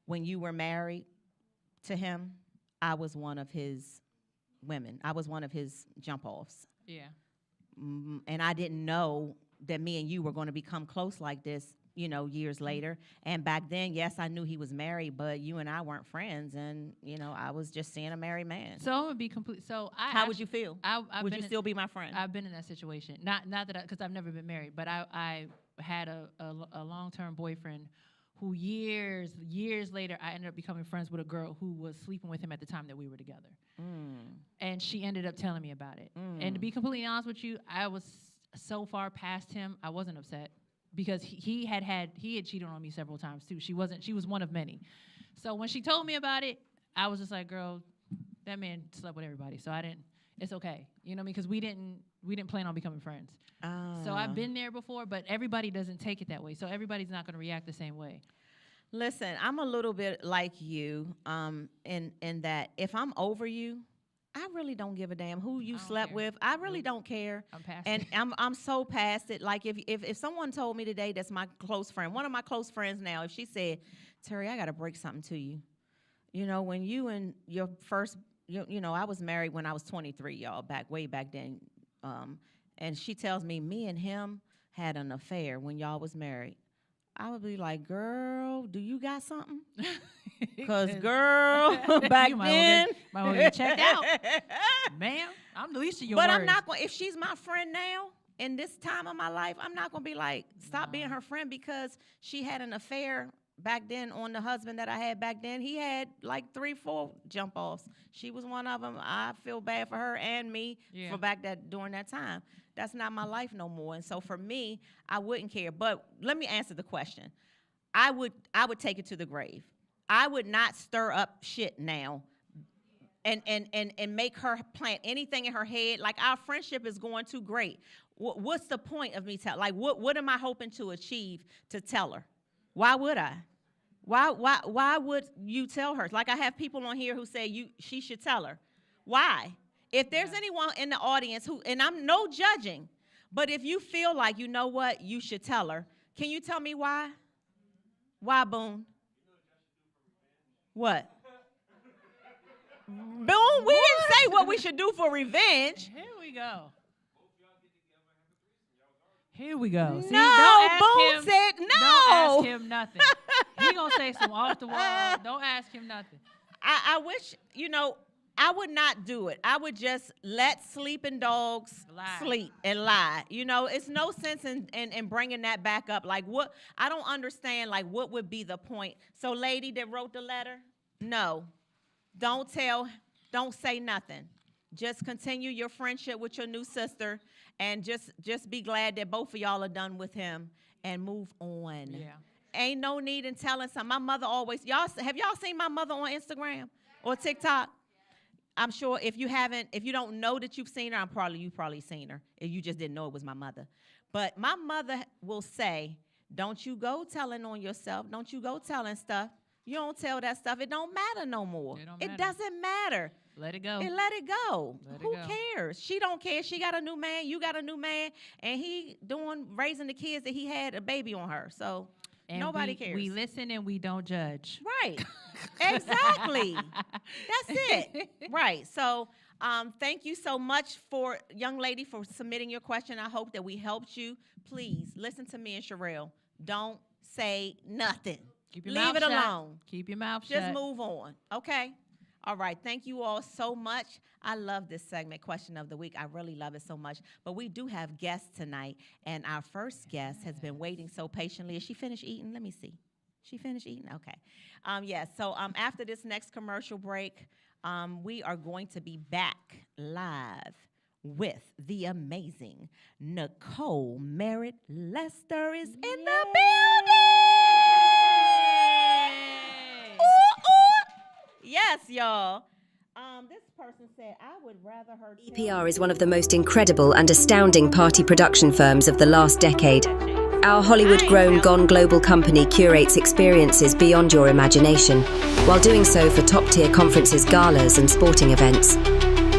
When you were married to him, I was one of his women. I was one of his jump offs. Yeah. And I didn't know that me and you were going to become close like this, you know, years later. And back then, yes, I knew he was married, but you and I weren't friends. And, you know, I was just seeing a married man. So it would be complete. So How would you feel? Would you still be my friend? I've been in that situation. Not that because I've never been married, but I had a long-term boyfriend who years later I ended up becoming friends with a girl who was sleeping with him at the time that we were together. And she ended up telling me about it. And to be completely honest with you, I was so far past him, I wasn't upset because he had cheated on me several times too. She was one of many. So when she told me about it, I was just like, girl, that man slept with everybody. So it's okay. You know what I mean? Because we didn't plan on becoming friends. So I've been there before, but everybody doesn't take it that way. So everybody's not going to react the same way. Listen, I'm a little bit like you in that if I'm over you, I really don't give a damn who you slept with. I really don't care. I'm past and it. I'm so past it. Like if someone told me today that's my close friend, one of my close friends now, if she said, Terry, I got to break something to you. You know, when you and your first, you know, I was married when I was 23, y'all, way back then. And she tells me and him had an affair when y'all was married. I would be like, girl, do you got something? Because, girl, back then. Might want to get checked out. Ma'am, I'm the least of your But worries. I'm not going to, if she's my friend now, in this time of my life, I'm not going to be like, stop being her friend because she had an affair back then on the husband that I had back then. He had like 3-4 jump offs. She was one of them. I feel bad for her and me for during that time. That's not my life no more. And so for me, I wouldn't care. But let me answer the question. I would take it to the grave. I would not stir up shit now and make her plant anything in her head. Like, our friendship is going too great. What's the point of me telling? Like, what am I hoping to achieve to tell her? Why would I? Why would you tell her? Like, I have people on here who say she should tell her. Why? If there's anyone in the audience who, and I'm no judging, but if you feel like, you know what, you should tell her, can you tell me why? Why, Boone? What? Boone, we didn't say what we should do for revenge. Here we go. Here we go. See, No, don't Boone ask him, said no. Don't ask him nothing. He gonna say some off the wall. Don't ask him nothing. I wish, you know, I would not do it. I would just let sleeping dogs sleep and lie. You know, it's no sense in bringing that back up. Like, what? I don't understand, like, what would be the point? So, lady that wrote the letter, no. Don't say nothing. Just continue your friendship with your new sister and just be glad that both of y'all are done with him and move on. Yeah. Ain't no need in telling some. My mother always, have y'all seen my mother on Instagram or TikTok? I'm sure if you don't know that you've seen her, you've probably seen her. If you just didn't know it was my mother. But my mother will say, don't you go telling on yourself. Don't you go telling stuff. You don't tell that stuff. It don't matter no more. It doesn't matter. Let it go. And let it go. Who go. cares? She don't care. She got a new man. You got a new man. And he raising the kids that he had a baby on her. So And nobody we, cares. We listen and we don't judge. Right. Exactly. That's it. Right. So thank you so much young lady, for submitting your question. I hope that we helped you. Please listen to me and Sherelle. Don't say nothing. Keep your Leave mouth it shut. alone. Keep your mouth shut. Just move on. Okay? All right. Thank you all so much. I love this segment, Question of the Week. I really love it so much. But we do have guests tonight, and our first guest has been waiting so patiently. Is she finished eating? Let me see. She finished eating? Okay. Yes. So after this next commercial break, we are going to be back live with the amazing Nicole Meritt. Lester is in the building. Ooh, ooh. Yes, y'all. This person said, I would rather her... EPR is one of the most incredible and astounding party production firms of the last decade. Our Hollywood-grown, gone global company curates experiences beyond your imagination, while doing so for top-tier conferences, galas, and sporting events.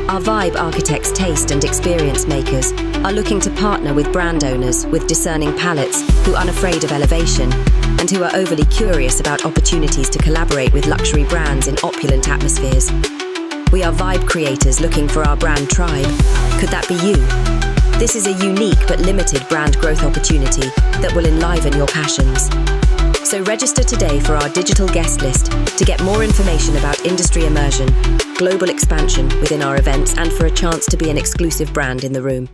Our vibe architects, taste and experience makers are looking to partner with brand owners with discerning palates who are unafraid of elevation and who are overly curious about opportunities to collaborate with luxury brands in opulent atmospheres. We are vibe creators looking for our brand tribe. Could that be you? This is a unique but limited brand growth opportunity that will enliven your passions. So register today for our digital guest list to get more information about industry immersion, global expansion within our events, and for a chance to be an exclusive brand in the room.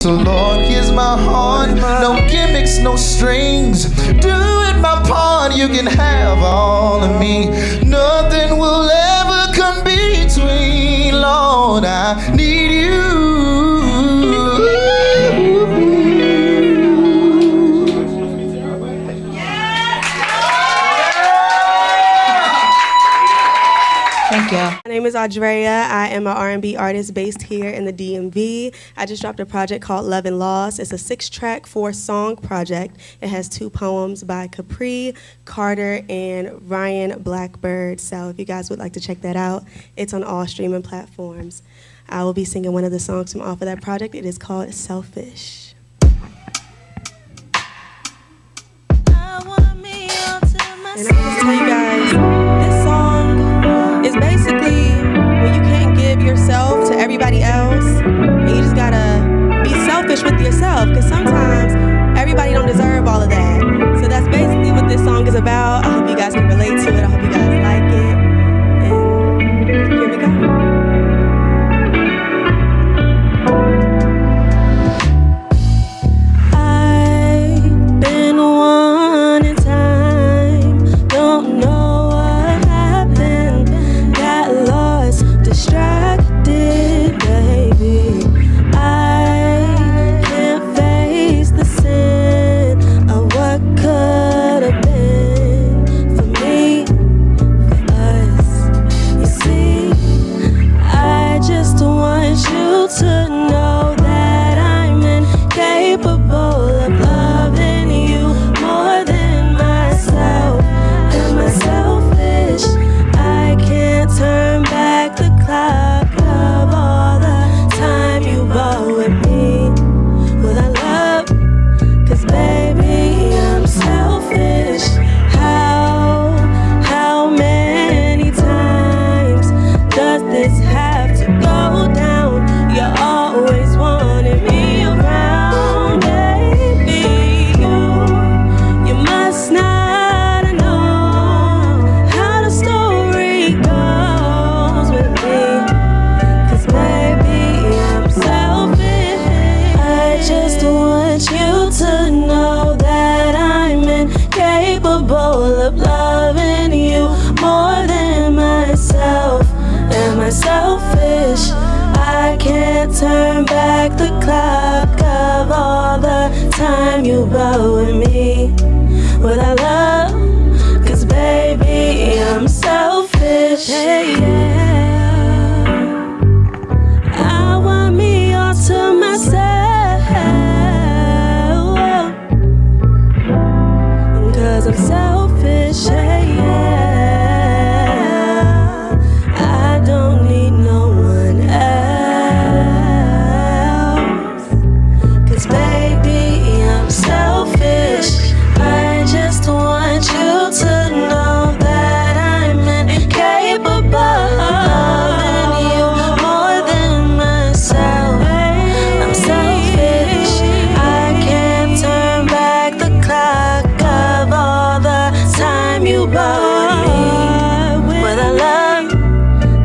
So Lord, here's my heart, no gimmicks, no strings. Doing my part, you can have all of me. Nothing will ever come between. Lord, I need you. Thank you. My name is Adrea. I am an R&B artist based here in the DMV. I just dropped a project called Love and Loss. It's a 6-track, 4-song project. It has 2 poems by Capri, Carter, and Ryan Blackbird. So if you guys would like to check that out, it's on all streaming platforms. I will be singing one of the songs from off of that project. It is called Selfish. And I can just tell you guys, this song is basically when you can't give yourself to everybody else, and you just gotta be selfish with yourself, because sometimes everybody don't deserve all of that. So that's basically what this song is about. I hope you guys can relate to it. I hope you guys like it. And here we go. I've been want you to know that I'm incapable of loving you more than myself. Am I selfish? I can't turn back the clock of all the time you brought with me without love. 'Cause baby, I'm selfish. Hey, yeah. I want me all to myself. 'Cause I'm selfish. Hey, yeah. I don't need no one else. 'Cause baby, I'm selfish. I just want you to know that I'm incapable of loving you more than myself. I'm selfish. I can't turn back the clock of all the time you brought me without love.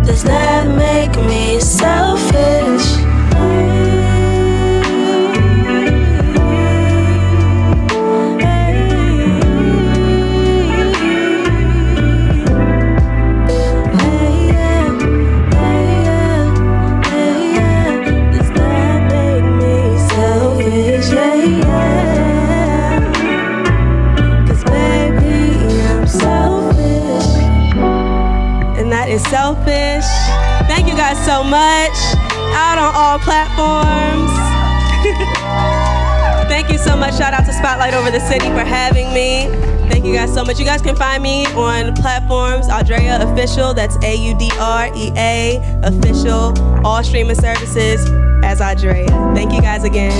Does that make me selfish? Selfish. Thank you guys so much. Out on all platforms. Thank you so much. Shout out to Spotlight Over the City for having me. Thank you guys so much. You guys can find me on platforms, Adrea Official, that's AUDREA Official, all streaming services as Adrea. Thank you guys again.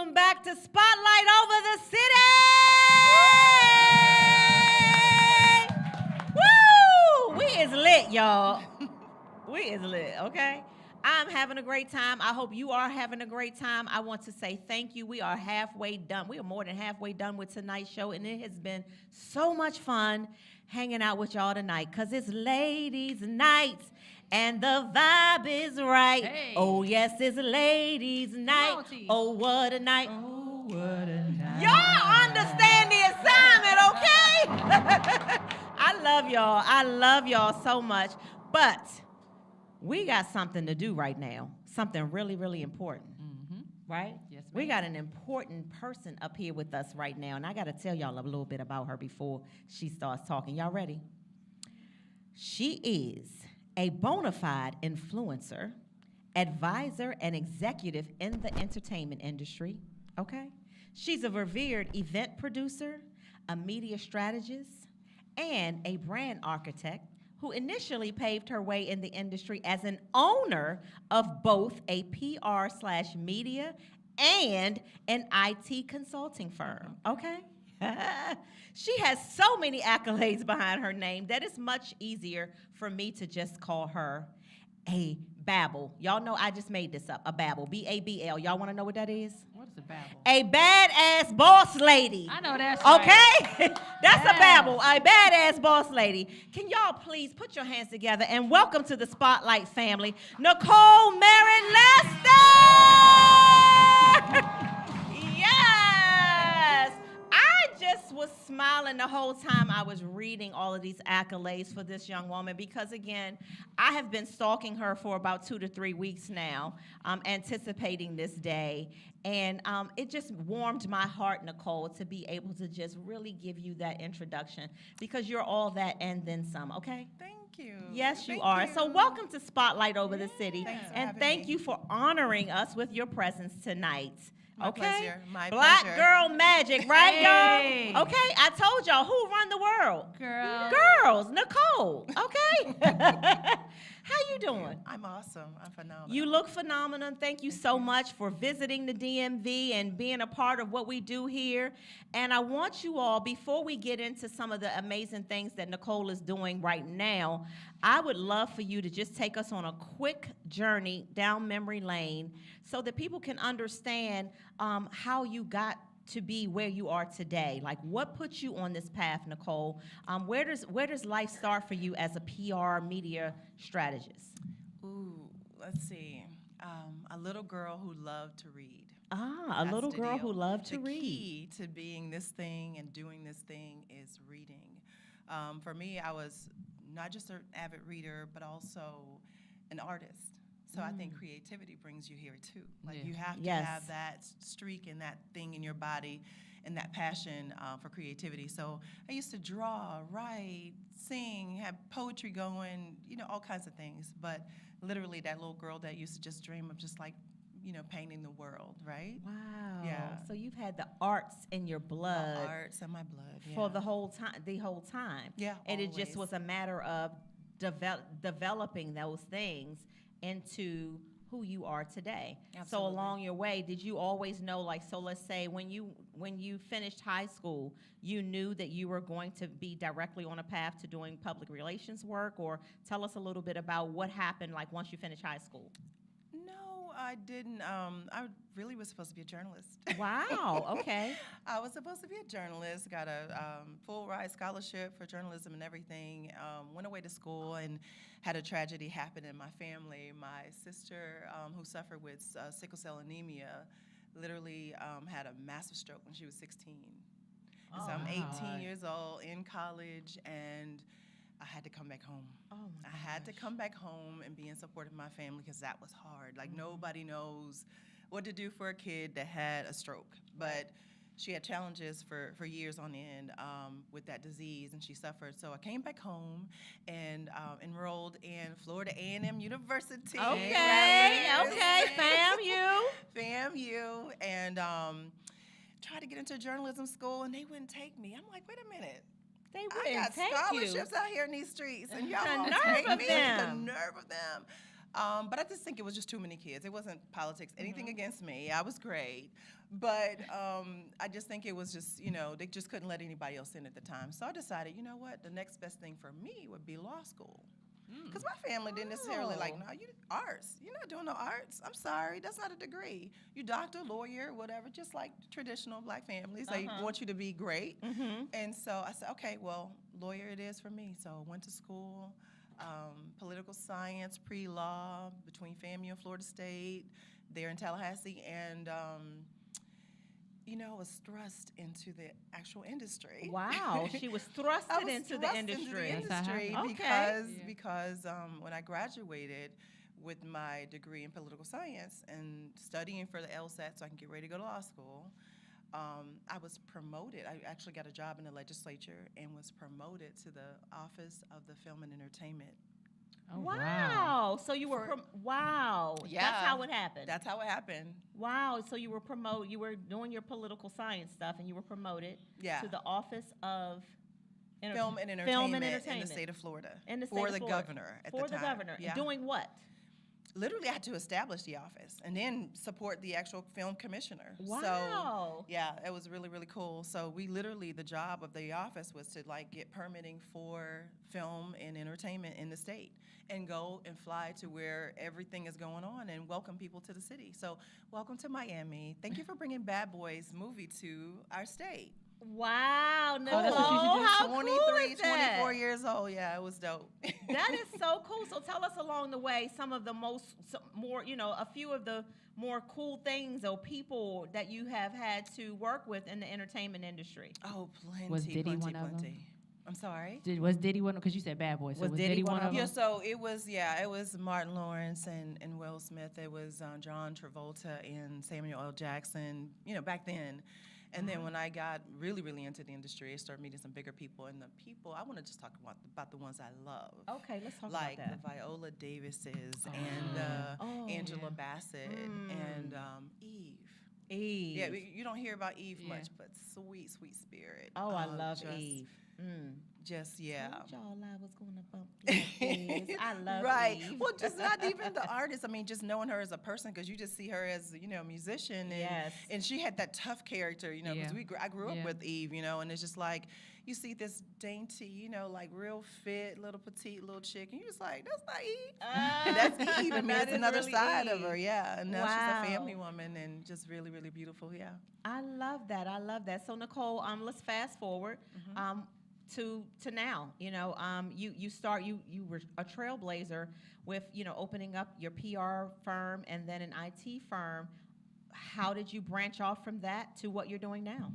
welcome back to Spotlight Over the City. Woo! We is lit, y'all. We is lit, okay? I'm having a great time. I hope you are having a great time. I want to say thank you. We are halfway done. We are more than halfway done with tonight's show, and it has been so much fun hanging out with y'all tonight because it's ladies' night, and the vibe is right. Hey. Oh, yes, it's ladies' night. on, T. Oh, what a night. Oh, what a night. Y'all understand the assignment, okay? I love y'all. I love y'all so much. But we got something to do right now, something really, really important, right? Yes, We ma'am. got an important person up here with us right now, and I got to tell y'all a little bit about her before she starts talking. Y'all ready? She is a bona fide influencer, advisor, and executive in the entertainment industry, okay? She's a revered event producer, a media strategist, and a brand architect who initially paved her way in the industry as an owner of both a PR/media and an IT consulting firm, okay? She has so many accolades behind her name that it's much easier for me to just call her a Babble. Y'all know I just made this up, a Babble, B-A-B-L. Y'all want to know what that is? What is a babble? A badass boss lady. I know that's right. Okay? That's a Yes. Babble, a badass boss lady. Can y'all please put your hands together and welcome to the Spotlight family, Nicole Meritt Lester! Yes! I just was smiling the whole time I was reading all of these accolades for this young woman because, again, I have been stalking her for about 2 to 3 weeks now, anticipating this day. And it just warmed my heart, Nicole, to be able to just really give you that introduction because you're all that and then some, okay? Thank you. Yes, you Thank are. you. So welcome to Spotlight Over the City. Thanks for And having thank me. you for honoring us with your presence tonight. My Okay? pleasure. My Black pleasure. girl magic, right, Hey. y'all? Okay, I told y'all who run the world. Girl. Girls, Nicole, okay? How you doing? I'm awesome. I'm phenomenal. You look phenomenal. Thank you so much for visiting the DMV and being a part of what we do here. And I want you all, before we get into some of the amazing things that Nicole is doing right now, I would love for you to just take us on a quick journey down memory lane so that people can understand how you got to be where you are today. Like, what put you on this path, Nicole? Where does life start for you as a PR media strategist? Ooh, let's see. A little girl who loved to read. Ah, a That's little the girl deal. who loved to The read. key to being this thing and doing this thing is reading. For me, I was not just an avid reader, but also an artist. So I think creativity brings you here too. Like Yeah. you have to Yes. have that streak and that thing in your body and that passion for creativity. So I used to draw, write, sing, have poetry going, all kinds of things. But literally that little girl that used to just dream of just like, painting the world, right? Wow. Yeah. So you've had the arts in your blood The arts in my blood. for yeah. the whole time. Yeah, And it just always. was a matter of developing those things into who you are today. So Absolutely. along your way, did you always know, like, so let's say when you finished high school, you knew that you were going to be directly on a path to doing public relations work, or tell us a little bit about what happened, like, once you finished high school? No, I didn't. I really was supposed to be a journalist. Wow, okay. I was supposed to be a journalist, got a full ride scholarship for journalism and everything, went away to school and had a tragedy happen in my family. My sister, who suffered with sickle cell anemia, literally had a massive stroke when she was 16. And so I'm 18 years old, in college, and I had to come back home. Oh my I had to come back home and be in support of my family because that was hard. Like, nobody knows what to do for a kid that had a stroke. But she had challenges for years on end with that disease, and she suffered. So I came back home and enrolled in Florida A&M University. Okay, FAMU, and tried to get into journalism school, and they wouldn't take me. I'm like, wait a minute. They I wouldn't got take you. scholarships out here in these streets, and y'all The won't nerve take of me. them. The nerve of them. But I just think it was just too many kids. It wasn't politics, anything against me. I was great. But I just think it was just, they just couldn't let anybody else in at the time. So I decided, you know what, the next best thing for me would be law school. Because my family didn't necessarily like, no, you arts. You're not doing no arts. I'm sorry, that's not a degree. You doctor, lawyer, whatever, just like traditional black families. They want you to be great. And so I said, okay, well, lawyer it is for me. So I went to school, political science, pre-law, between FAMU and Florida State, there in Tallahassee, and I was thrust into the actual industry. Wow, she was thrusted into the industry. Because when I graduated with my degree in political science and studying for the LSAT so I can get ready to go to law school, I was promoted. I actually got a job in the legislature and was promoted to the Office of the Film and Entertainment. Oh, wow. So you were, wow. Yeah. That's how it happened. That's how it happened. Wow. So you were promoted, you were doing your political science stuff and you were promoted to the Office of Film and Entertainment in the state of Florida. For the governor at the time. For the governor. Yeah. Doing what? Literally, I had to establish the office and then support the actual film commissioner. Wow. So, yeah, it was really, really cool. So we literally, the job of the office was to get permitting for film and entertainment in the state and go and fly to where everything is going on and welcome people to the city. So welcome to Miami. Thank you for bringing Bad Boys movie to our state. Wow, Nicole, that's what you should do. how 23, cool is that? 24 years old. Yeah, it was dope. That is so cool. So tell us along the way some of the a few of the more cool things or people that you have had to work with in the entertainment industry. Oh, plenty, Was Diddy plenty, one of them? plenty. I'm sorry? Was Diddy one? Because you said Bad Boy. So was Diddy one of them? Yeah, so it was Martin Lawrence and Will Smith. It was John Travolta and Samuel L. Jackson, back then. And then when I got really, really into the industry, I started meeting some bigger people. And the people, I want to just talk about the ones I love. Okay, let's talk about that. Like the Viola Davises and Angela Bassett and Eve. Eve. Yeah, you don't hear about Eve much, but sweet, sweet spirit. Oh, I love Eve. Just, yeah. Y'all, I was going to bump this. I love Eve. Well, just not even the artist. I mean, just knowing her as a person, because you just see her as, a musician. And, and she had that tough character, because I grew up with Eve, and it's just like, you see this dainty, like real fit, little petite little chick, and you're just like, that's not Eve. That's Eve. I mean, it's another really side of her, yeah. And now she's a family woman and just really, really beautiful, yeah. I love that. I love that. So, Nicole, let's fast forward. To now, you were a trailblazer with, opening up your PR firm and then an IT firm. How did you branch off from that to what you're doing now?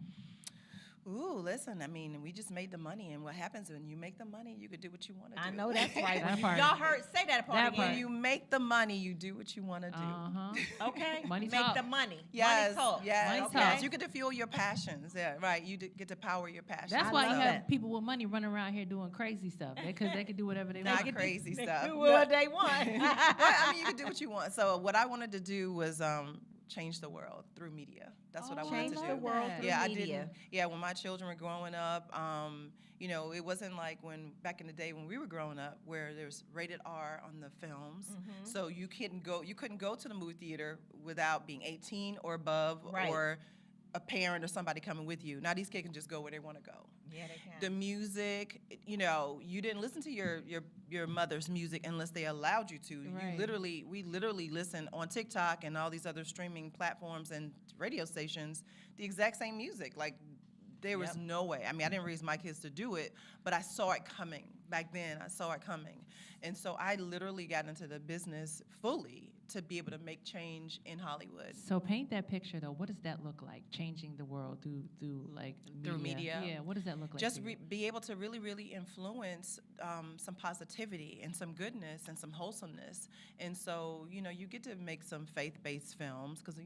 Ooh, listen, I mean, we just made the money, and what happens when you make the money, you could do what you want to do. I know that's right. Y'all heard, say that part again. When you make the money, you do what you want to do. Okay, money make talk. the money. Yes, money talk. yes, Money yes. talk. You get to fuel your passions, yeah, right. You get to power your passions. That's why you have people with money running around here doing crazy stuff, because they can do whatever they want. Not crazy stuff. Do what they want. I mean, you can do what you want. So what I wanted to do was change the world through media. That's what I wanted to do. Change the world through media. I didn't. Yeah, when my children were growing up, it wasn't like back in the day when we were growing up, where there's rated R on the films. So you couldn't go to the movie theater without being 18 or above, or a parent or somebody coming with you. Now these kids can just go where they want to go. Yeah, they can. The music, you didn't listen to your mother's music unless they allowed you to. Right. We literally listen on TikTok and all these other streaming platforms and radio stations, the exact same music. Like, there was no way. I mean, I didn't raise my kids to do it, but I saw it coming. Back then, I saw it coming. And so I literally got into the business fully to be able to make change in Hollywood. So paint that picture, though. What does that look like, changing the world through media? Yeah, what does that look like? Just be able to really, really influence some positivity and some goodness and some wholesomeness. And so, you get to make some faith-based films, because,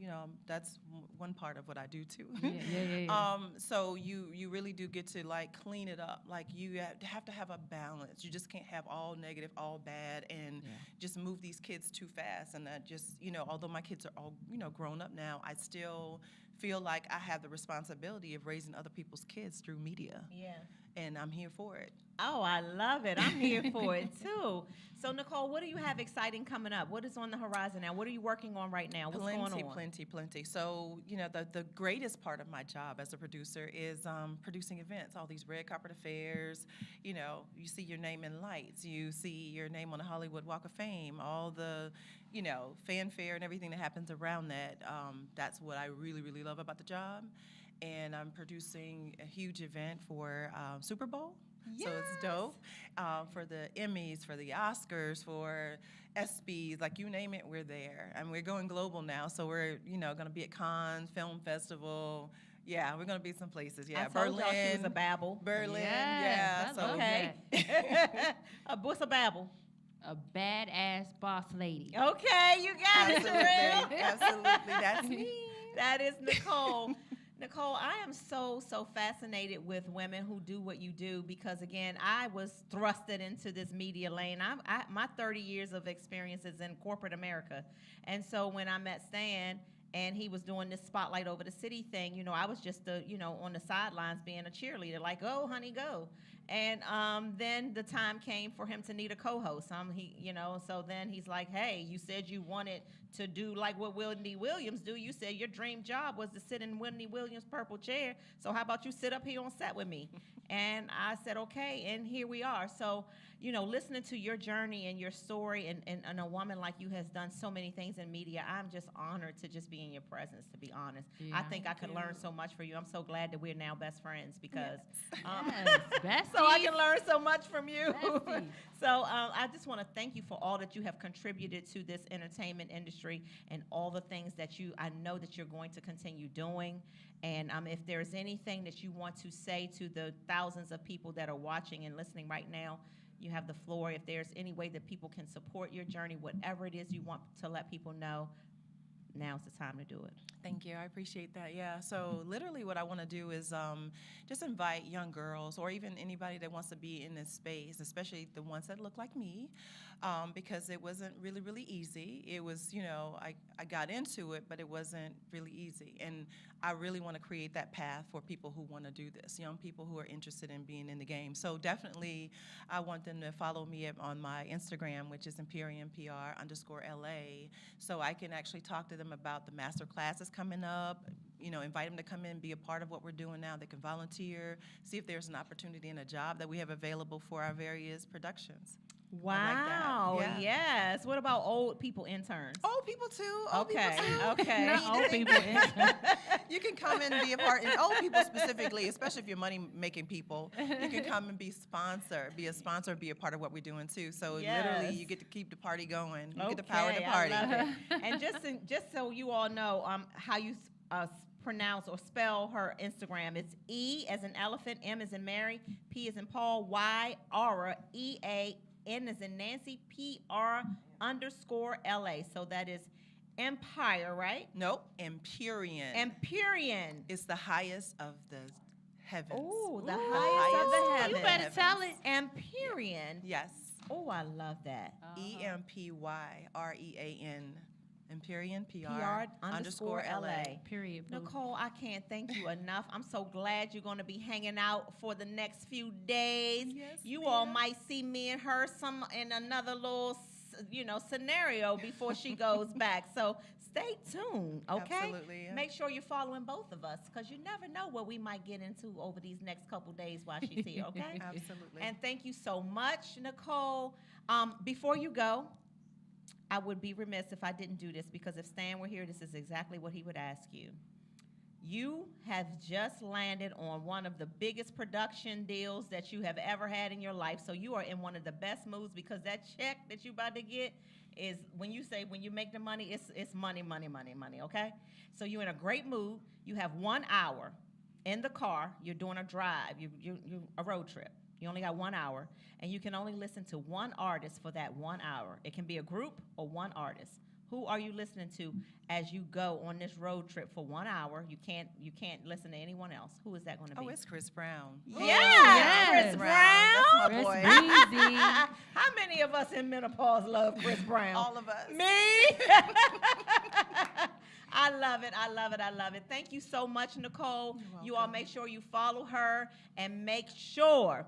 that's one part of what I do, too. Yeah. So you really do get to, clean it up. Like, you have to have a balance. You just can't have all negative, all bad, and just move these kids too fast. And that just, although my kids are all, grown up now, I still feel like I have the responsibility of raising other people's kids through media. Yeah. and I'm here for it. Oh, I love it. I'm here for it too. So, Nicole, what do you have exciting coming up? What is on the horizon now? What are you working on right now? What's going on? Plenty. So, the greatest part of my job as a producer is producing events, all these red carpet affairs. You see your name in lights. You see your name on the Hollywood Walk of Fame, all the, fanfare and everything that happens around that. That's what I really, really love about the job. And I'm producing a huge event for Super Bowl. Yes. So it's dope. For the Emmys, for the Oscars, for ESPYs, like you name it, we're there. And we're going global now. So we're, going to be at Cannes Film Festival. Yeah, we're going to be some places. Yeah, I told y'all she was a babble. Berlin, Yes, I love Okay. What's a babble? A badass boss lady. Okay, you got it, Adrea. Absolutely. That's me. That is Nicole. Nicole, I am so fascinated with women who do what you do because, again, I was thrusted into this media lane. My 30 years of experience is in corporate America. And so when I met Stan and he was doing this Spotlight Over the City thing, I was just, on the sidelines being a cheerleader, like, oh, honey, go. And then the time came for him to need a co-host. So then he's like, hey, you said you wanted to do like what Whitney Williams do. You said your dream job was to sit in Whitney Williams' purple chair. So how about you sit up here on set with me? And I said, okay, and here we are. So, listening to your journey and your story and a woman like you has done so many things in media, I'm just honored to just be in your presence, to be honest. Yeah. I think I could learn so much from you. I'm so glad that we're now best friends because Yes, so I can learn so much from you. Besties. So I just want to thank you for all that you have contributed to this entertainment industry and all the things that I know that you're going to continue doing. And if there's anything that you want to say to the thousands of people that are watching and listening right now, you have the floor. If there's any way that people can support your journey, whatever it is you want to let people know, now's the time to do it. Thank you. I appreciate that. Yeah. So literally what I want to do is just invite young girls or even anybody that wants to be in this space, especially the ones that look like me, because it wasn't really, really easy. It was, I got into it, but it wasn't really easy. And I really want to create that path for people who want to do this, young people who are interested in being in the game. So definitely I want them to follow me on my Instagram, which is ImperiumPR_LA, so I can actually talk to them about the master classes coming up, invite them to come in, be a part of what we're doing now. They can volunteer, see if there's an opportunity in a job that we have available for our various productions. Wow. Like that. Yeah. Yes. What about old people interns? Old people too. Okay. Okay. Not old people. You can come and be a part, and old people specifically, especially if you're money-making people, you can come and be a sponsor, be a part of what we're doing too. So literally, you get to keep the party going. You get the power to party. I love it. And just so you all know how you pronounce or spell her Instagram, it's E as in elephant, M as in Mary, P as in Paul, Y, Aura, EA, N as in Nancy, PR_LA. So that is Empire, right? Nope, Empyrean. Empyrean. It's the highest of the heavens. Oh, the highest of the heavens. You better tell it. Empyrean. Yes. Oh, I love that. EMPYREAN. Empyrean, PR_LA. Period. Boo. Nicole, I can't thank you enough. I'm so glad you're going to be hanging out for the next few days. Yes, you all might see me and her in another little, scenario before she goes back. So stay tuned, okay? Absolutely. Yeah. Make sure you're following both of us because you never know what we might get into over these next couple days while she's here, okay? Absolutely. And thank you so much, Nicole. Before you go, I would be remiss if I didn't do this because if Stan were here, this is exactly what he would ask you. You have just landed on one of the biggest production deals that you have ever had in your life. So you are in one of the best moods because that check that you're about to get is when you make the money, it's money, okay? So you're in a great mood. You have 1 hour in the car. You're doing a drive. You're a road trip. You only got 1 hour, and you can only listen to one artist for that 1 hour. It can be a group or one artist. Who are you listening to as you go on this road trip for 1 hour? You can't listen to anyone else. Who is that going to be? Oh, it's Chris Brown. Yeah, Chris Brown. That's my Chris boy. Breezy. How many of us in menopause love Chris Brown? All of us. Me? I love it. I love it. I love it. Thank you so much, Nicole. You all make sure you follow her and make sure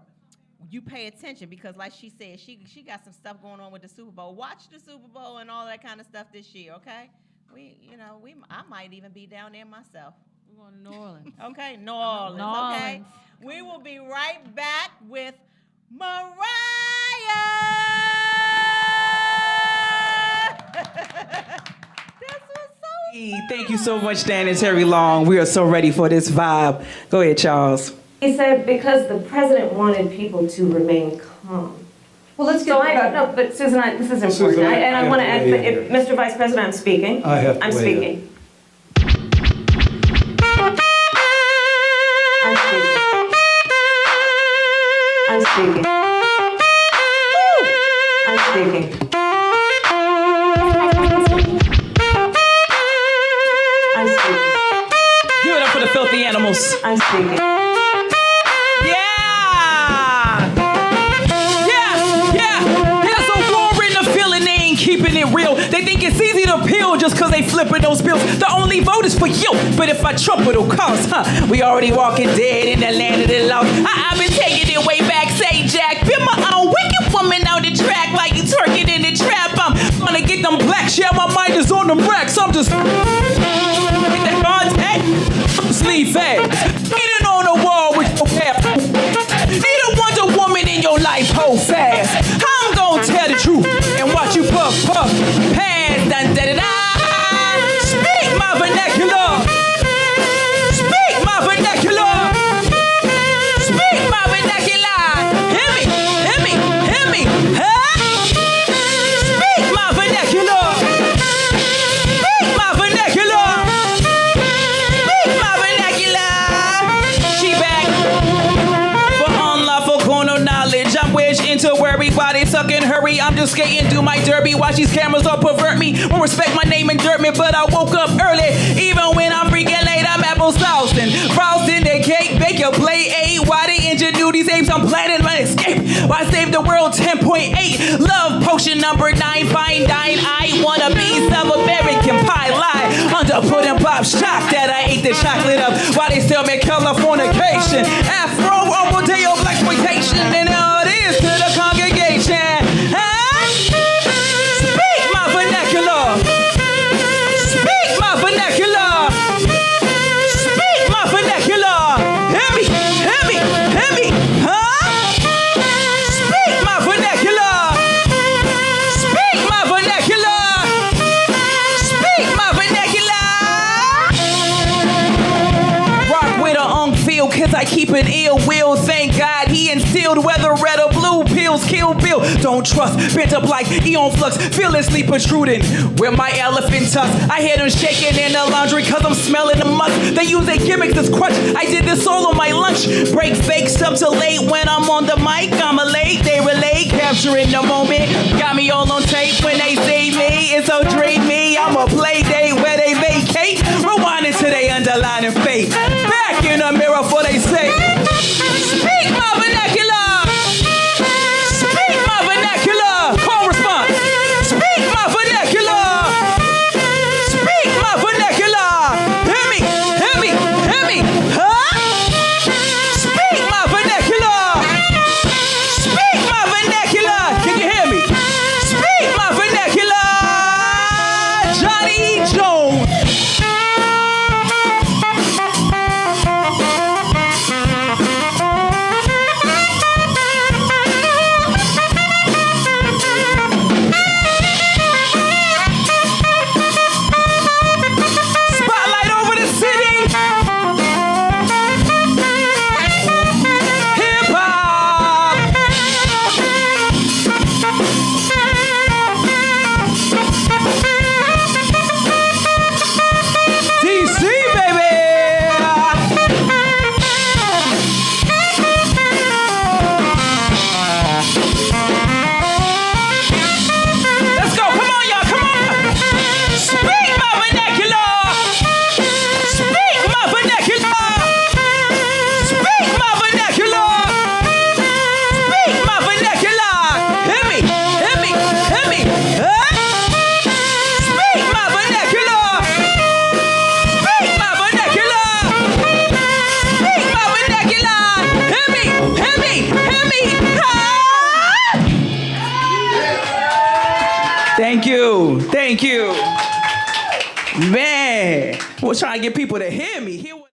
you pay attention because, like she said, she got some stuff going on with the Super Bowl. Watch the Super Bowl and all that kind of stuff this year, okay? I might even be down there myself. We're going to New Orleans. Okay, New Orleans. Okay. We will be right back with Mariah. Thank you so much, Dan and Terry Long. We are so ready for this vibe. Go ahead, Charles. He said because the president wanted people to remain calm. Well, let's get. So no, but Susan, this is important, Susan, and I want to add. If, Mr. Vice President, I'm speaking. I'm speaking. I'm speaking. I'm speaking. I'm speaking. I'm speaking. Give it up for the filthy animals. I'm speaking. Keeping it real. They think it's easy to peel just cause they flipping those bills. The only vote is for you. But if I trump it'll cost, we already walking dead in the land of the lost. I've been taking it way back, say Jack. Been my own wicked woman out the track like you twerking in the trap. I'm gonna get them blacks. Yeah, my mind is on them racks. I'm just with that contact. Sleep fast. Getting on the wall with your cap. Need a Wonder Woman in your life, hold fast. I'm gonna tell the truth and watch you puff, puff, pass, dun, da, da, da. Speak my vernacular. Speak my vernacular. Speak my vernacular. Hear me, hear me, hear me. Huh? Speak my vernacular. Speak my vernacular. Speak my vernacular. She back for unlawful corner knowledge. I'm wedged into everybody sucking hurry. I'm just skating through my derby. Watch these cameras all pervert me. Won't respect my name and dirt me, but I woke up early. Even when I'm freaking late, I'm applesauce and frosting the cake. Bake your plate 8. Why they ingenuity apes? I'm planning my escape. Why save the world 10.8? Love potion number 9. Fine dine. I wanna be some American pie. Lie under pudding pop. Shocked that I ate the chocolate up. Why they still make Californication? Afro or Rodeo blaxploitation and all it is to the congregation. Speak my vernacular. Speak my vernacular. Speak my vernacular. Hear me, hear me, hear me. Huh? Speak my vernacular. Speak my vernacular. Speak my vernacular. Rock with a feel cause I keep an ill will. Thank God he instilled whether red or blue pills kill Bill. Don't trust, bent up like Eon Flux, fearlessly protruding with my elephant tusk. I hear them shaking in the laundry cause I'm smelling the musk. They use their gimmicks as crutch. I did this all on my lunch. Break fake stuff till late when I'm on the mic. I'm a late, they relate, capturing the moment. Got me all on tape when they say me. It's so dream me. I'm a play date where they vacate. Rewinding to they underlining fate. Back in the mirror for they say. Speak my vernacular. Speak my vernacular. Call response. Speak my vernacular. Speak my vernacular. Hear me, hear me, hear me. Huh? Speak my vernacular. Speak my vernacular. Can you hear me? Speak my Thank you. Thank you. Man, we're trying to get people to hear me. Hear what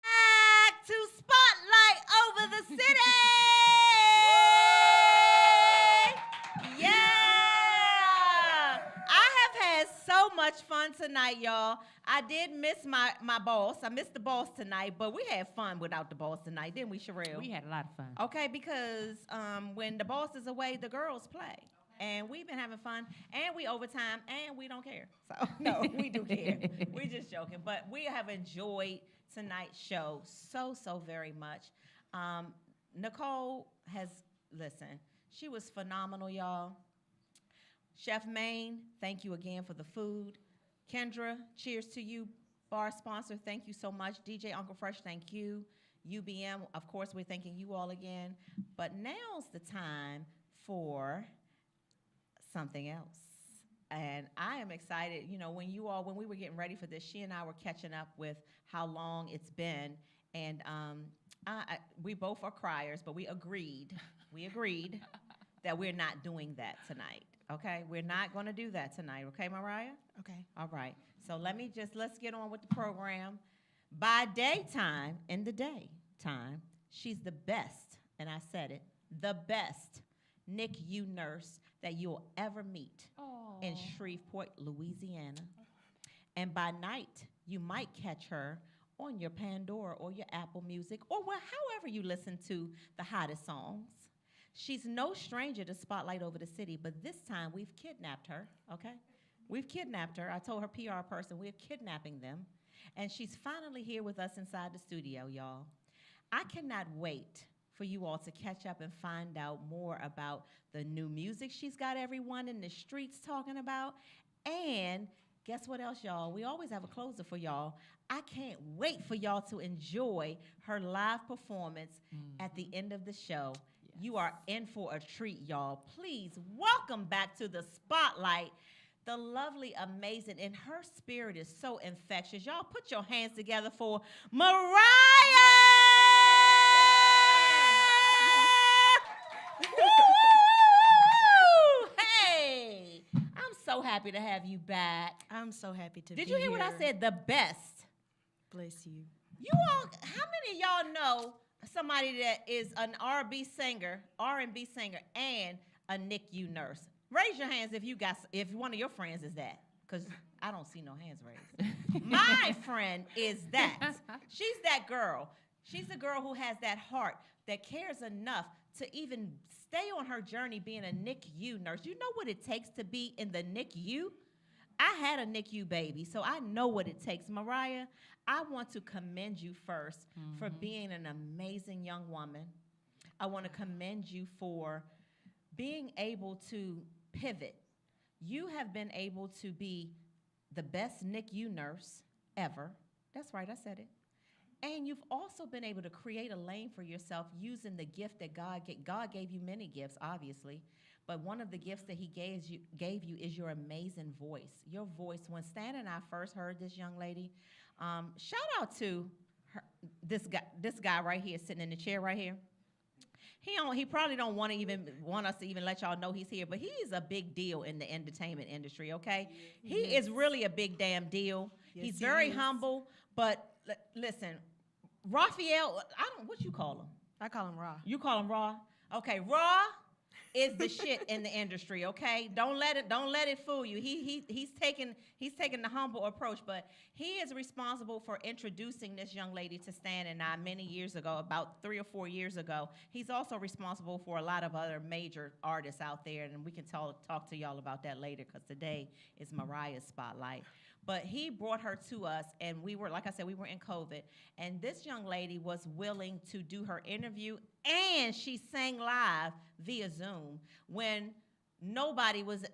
Back to Spotlight over the city. Yeah. I have had so much fun tonight, y'all. I did miss my boss. I missed the boss tonight, but we had fun without the boss tonight, didn't we, Sherelle? We had a lot of fun. Okay, because when the boss is away, the girls play. And we've been having fun, and we overtime, and we don't care. So, no, we do care. We're just joking. But we have enjoyed tonight's show so very much. Nicole has, listen, she was phenomenal, y'all. Chef Maine, thank you again for the food. Kendra, cheers to you. Bar sponsor, thank you so much. DJ Uncle Fresh, thank you. UBM, of course, we're thanking you all again. But now's the time for something else. And I am excited. You know, when we were getting ready for this, she and I were catching up with how long it's been. And we both are criers, but we agreed that we're not doing that tonight. Okay? We're not going to do that tonight. Okay, Mariah? Okay. All right. So let's get on with the program. By daytime, in the daytime, she's the best, and I said it, the best NICU nurse that you'll ever meet in Shreveport, Louisiana. And by night, you might catch her on your Pandora or your Apple Music or however you listen to the hottest songs. She's no stranger to Spotlight over the city, but this time we've kidnapped her, okay? We've kidnapped her. I told her PR person, we're kidnapping them. And she's finally here with us inside the studio, y'all. I cannot wait for you all to catch up and find out more about the new music she's got everyone in the streets talking about. And guess what else, y'all? We always have a closer for y'all. I can't wait for y'all to enjoy her live performance at the end of the show. Yes. You are in for a treat, y'all. Please welcome back to the Spotlight the lovely, amazing, and her spirit is so infectious. Y'all put your hands together for Mariah! Hey, I'm so happy to have you back. I'm so happy to be here. Did you hear what I said? The best. Bless you. You all, how many of y'all know somebody that is an R&B singer, and a NICU nurse? Raise your hands if one of your friends is that, because I don't see no hands raised. My friend is that. She's that girl. She's the girl who has that heart that cares enough to even stay on her journey being a NICU nurse. You know what it takes to be in the NICU? I had a NICU baby, so I know what it takes. Mariah, I want to commend you first for being an amazing young woman. I want to commend you for being able to pivot. You have been able to be the best NICU nurse ever. That's right, I said it. And you've also been able to create a lane for yourself using the gift that God gave you many gifts, obviously. But one of the gifts that he gave you is your amazing voice. Your voice. When Stan and I first heard this young lady, shout out to this guy right here sitting in the chair right here. He probably don't want us to even let y'all know he's here, but he's a big deal in the entertainment industry, okay? He is really a big damn deal. Yes, he's very humble, but listen, Raphael, what you call him? I call him Raw. You call him Raw? Okay, Raw is the shit in the industry, okay? Don't let it fool you. He's taking the humble approach, but he is responsible for introducing this young lady to Stan and I many years ago, about 3 or 4 years ago. He's also responsible for a lot of other major artists out there, and we can talk to y'all about that later because today is Mariah's Spotlight. But he brought her to us, and we were, like I said, we were in COVID, and this young lady was willing to do her interview, and she sang live via Zoom when nobody was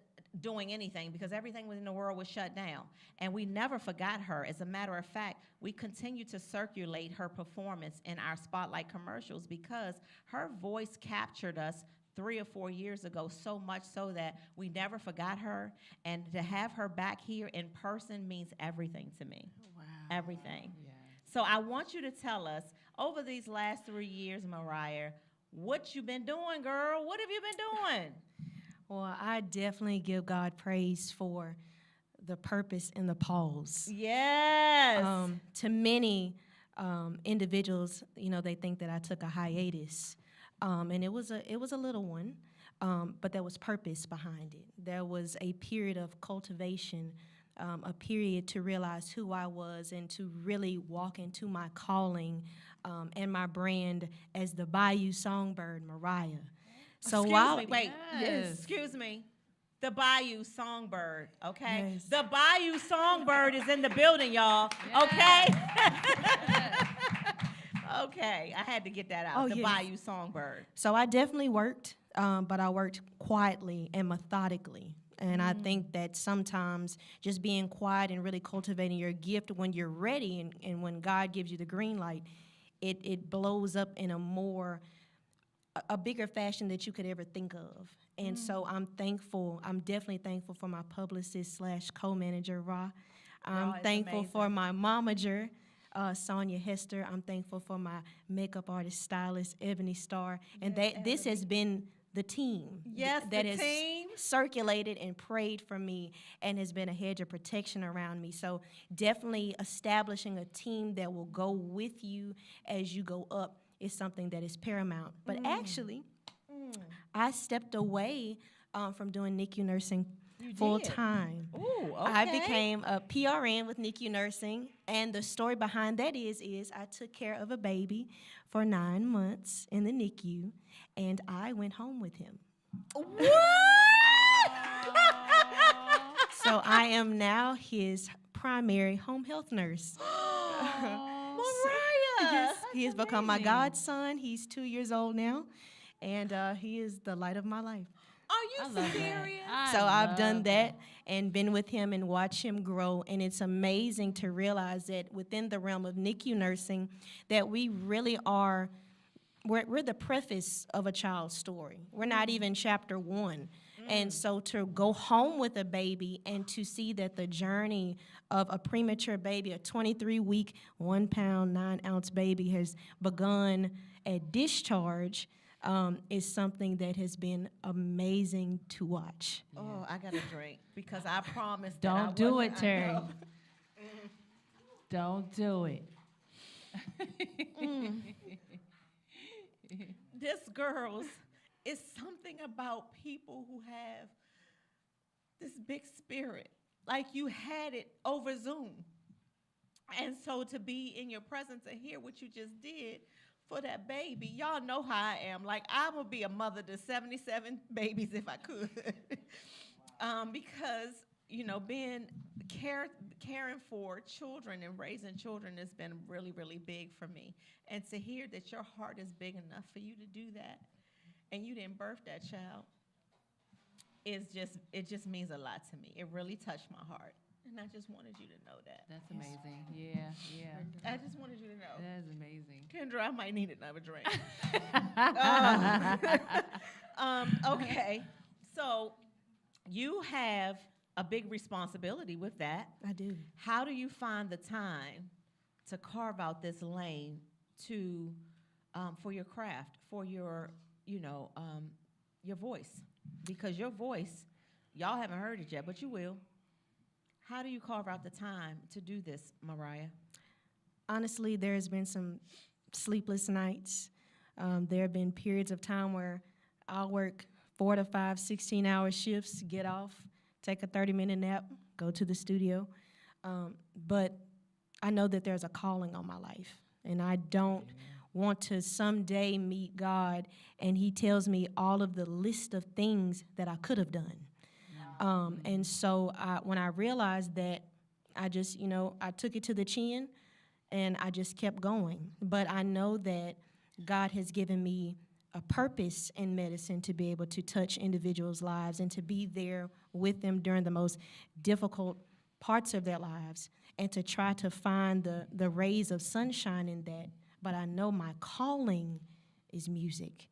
doing anything because everything in the world was shut down. And we never forgot her. As a matter of fact, we continue to circulate her performance in our Spotlight commercials because her voice captured us 3 or 4 years ago, so much so that we never forgot her. And to have her back here in person means everything to me. Wow. Everything. So I want you to tell us, over these last 3 years, Mariah, what you been doing, girl? What have you been doing? Well, I definitely give God praise for the purpose and the pause. Yes. To many individuals, they think that I took a hiatus, and it was a little one, but there was purpose behind it. There was a period of cultivation, a period to realize who I was and to really walk into my calling and my brand as the Bayou Songbird, Mariah. So Excuse me. The Bayou Songbird, okay? Yes. The Bayou Songbird is in the building, y'all, okay? Okay, I had to get that out, the Bayou Songbird. So I definitely worked, but I worked quietly and methodically. And I think that sometimes just being quiet and really cultivating your gift when you're ready and when God gives you the green light, it blows up in a bigger fashion that you could ever think of. And so I'm thankful. I'm definitely thankful for my publicist / co-manager, Ra. I'm thankful for my momager, Sonia Hester. I'm thankful for my makeup artist, stylist, Ebony Starr. And this has been the team that has circulated and prayed for me and has been a hedge of protection around me. So definitely establishing a team that will go with you as you go up is something that is paramount. But actually, I stepped away from doing NICU nursing full time. Ooh, okay. I became a PRN with NICU nursing, and the story behind that is I took care of a baby for 9 months in the NICU, and I went home with him. What? So I am now his primary home health nurse. Mariah! He has become my godson. He's 2 years old now, and he is the light of my life. Are you serious? So I've done that and been with him and watched him grow, and it's amazing to realize that within the realm of NICU nursing that we really are, we're the preface of a child's story. We're not even chapter 1. And so to go home with a baby and to see that the journey of a premature baby, a 23-week, 1 pound, 9 ounce baby has begun at discharge is something that has been amazing to watch. Oh, I got a drink because I promised. Don't do it, Terry. Don't do it. This, girls, is something about people who have this big spirit. Like you had it over Zoom. And so to be in your presence and hear what you just did for that baby, y'all know how I am. Like, I would be a mother to 77 babies if I could. Because, being caring for children and raising children has been really, really big for me. And to hear that your heart is big enough for you to do that and you didn't birth that child, it just means a lot to me. It really touched my heart. And I just wanted you to know that. That's amazing. Yeah. I just wanted you to know. That is amazing. Kendra, I might need another drink. Okay. So you have a big responsibility with that. I do. How do you find the time to carve out this lane to for your craft, for your voice? Because your voice, y'all haven't heard it yet, but you will. How do you carve out the time to do this, Mariah? Honestly, there has been some sleepless nights. There have been periods of time where I'll work 4 to 5, 16-hour shifts, get off, take a 30-minute nap, go to the studio. But I know that there's a calling on my life, and I don't want to someday meet God, and he tells me all of the list of things that I could have done. And so when I realized that, I just, I took it to the chin and I just kept going. But I know that God has given me a purpose in medicine to be able to touch individuals' lives and to be there with them during the most difficult parts of their lives and to try to find the rays of sunshine in that. But I know my calling is music.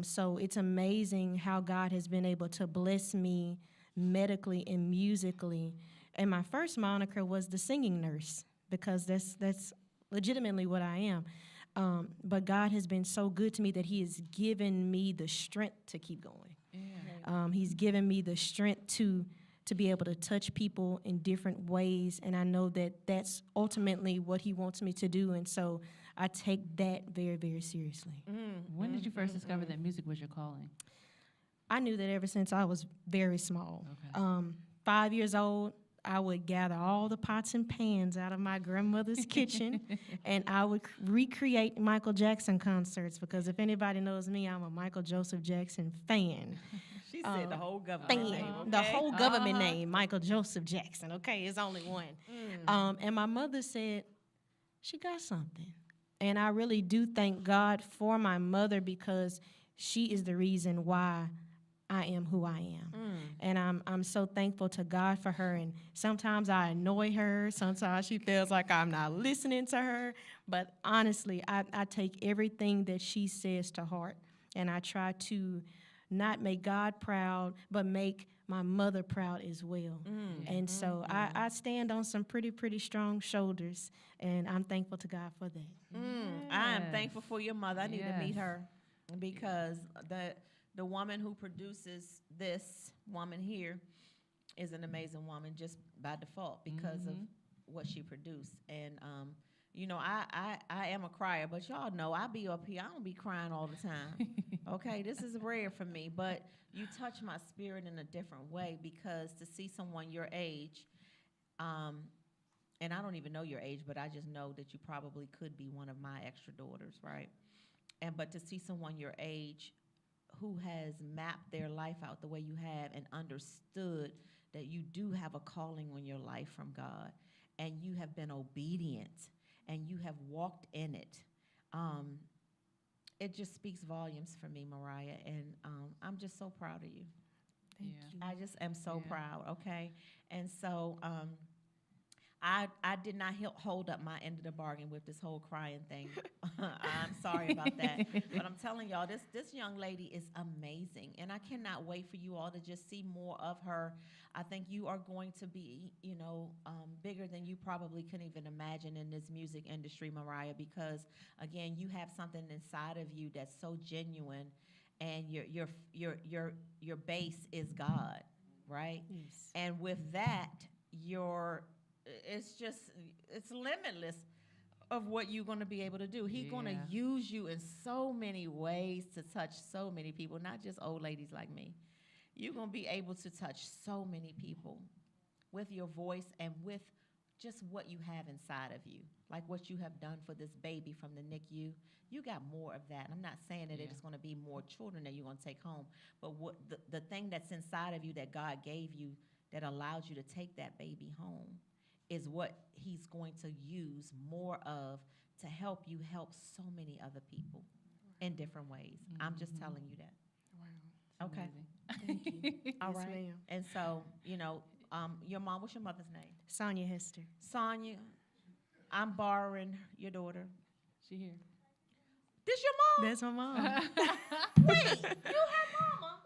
So it's amazing how God has been able to bless me medically and musically. And my first moniker was the singing nurse, because that's legitimately what I am. But God has been so good to me that he has given me the strength to keep going. He's given me the strength to be able to touch people in different ways, and I know that that's ultimately what he wants me to do, and so I take that very, very seriously. When did you first discover that music was your calling? I knew that ever since I was very small. Okay. 5 years old, I would gather all the pots and pans out of my grandmother's kitchen, and I would recreate Michael Jackson concerts, because if anybody knows me, I'm a Michael Joseph Jackson fan. She said the whole government Fan. name, okay? The whole government name, Michael Joseph Jackson, okay? It's only one. And my mother said, she got something. And I really do thank God for my mother, because she is the reason why I am who I am. And I'm so thankful to God for her. And sometimes I annoy her. Sometimes she feels like I'm not listening to her. But honestly, I take everything that she says to heart. And I try to not make God proud, but make my mother proud as well. And so I stand on some pretty strong shoulders. And I'm thankful to God for that. I am thankful for your mother. I need to meet Yes. her, because the woman who produces this woman here is an amazing woman just by default, because of what she produced. And you know, I am a crier, but y'all know I be up here, I don't be crying all the time. Okay, this is rare for me, but you touch my spirit in a different way, because to see someone your age, and I don't even know your age, but I just know that you probably could be one of my extra daughters, right? But to see someone your age who has mapped their life out the way you have, and understood that you do have a calling on your life from God, and you have been obedient, and you have walked in it, it just speaks volumes for me, Mariah, and I'm just so proud of you. Thank you. I just am so proud, okay? And so I did not hold up my end of the bargain with this whole crying thing. I'm sorry about that. But I'm telling y'all, this young lady is amazing, and I cannot wait for you all to just see more of her. I think you are going to be, you know, bigger than you probably can even imagine in this music industry, Mariah, because, again, you have something inside of you that's so genuine, and your base is God, right? Yes. And with that, it's limitless of what you're going to be able to do. He's going to use you in so many ways to touch so many people, not just old ladies like me. You're going to be able to touch so many people with your voice and with just what you have inside of you, like what you have done for this baby from the NICU. You got more of that. I'm not saying that it's going to be more children that you're going to take home, but what the thing that's inside of you that God gave you that allows you to take that baby home is what he's going to use more of to help you help so many other people in different ways. I'm just telling you that. Wow. Okay. Thank you. All Yes, right. ma'am. And so, you know, your mom, what's your mother's name? Sonia Hester. Sonia, I'm borrowing your daughter. She here. This your mom? That's my mom. Wait, you her mama?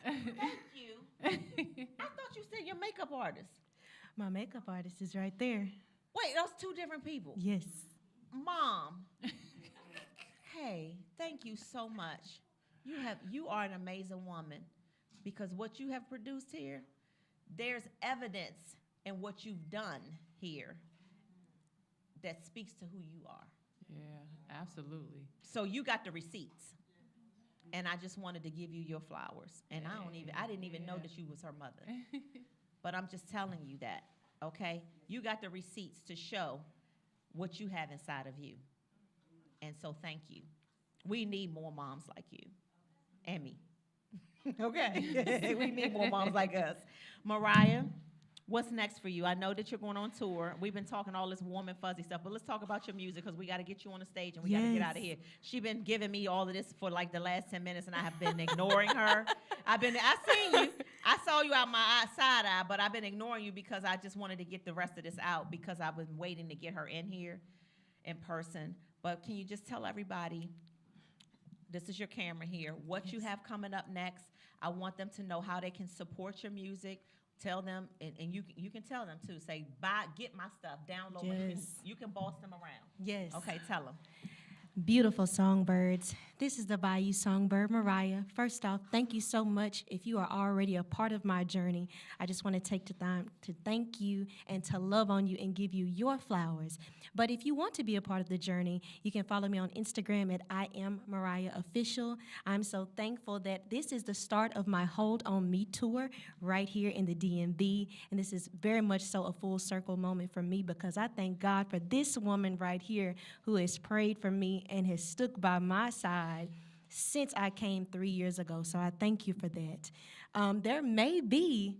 Thank you. I thought you said your makeup artist. My makeup artist is right there. Wait, those two different people. Yes. Mom. Hey, thank you so much. You are an amazing woman, because what you have produced here, there's evidence in what you've done here that speaks to who you are. Yeah, absolutely. So you got the receipts. And I just wanted to give you your flowers. And I didn't even know that you was her mother. But I'm just telling you that, okay? You got the receipts to show what you have inside of you. And so thank you. We need more moms like you and me. Okay? We need more moms like us. Mariah, what's next for you? I know that you're going on tour. We've been talking all this warm and fuzzy stuff, but let's talk about your music, because we got to get you on the stage and we got to get out of here. She's been giving me all of this for like the last 10 minutes, and I have been ignoring her. I seen you. I saw you out my side eye, but I've been ignoring you because I just wanted to get the rest of this out, because I've been waiting to get her in here in person. But can you just tell everybody this is your camera here, what you have coming up next. I want them to know how they can support your music. Tell them, and you can tell them too. Say, buy, get my stuff, download. You can boss them around. Yes. Okay, tell them. Beautiful songbirds. This is the Bayou Songbird, Mariah. First off, thank you so much. If you are already a part of my journey, I just want to take the time to thank you and to love on you and give you your flowers. But if you want to be a part of the journey, you can follow me on Instagram at I am Mariah Official. I'm so thankful that this is the start of my Hold On Me tour right here in the DMV. And this is very much so a full circle moment for me because I thank God for this woman right here who has prayed for me and has stuck by my side since I came 3 years ago. So I thank you for that. There may be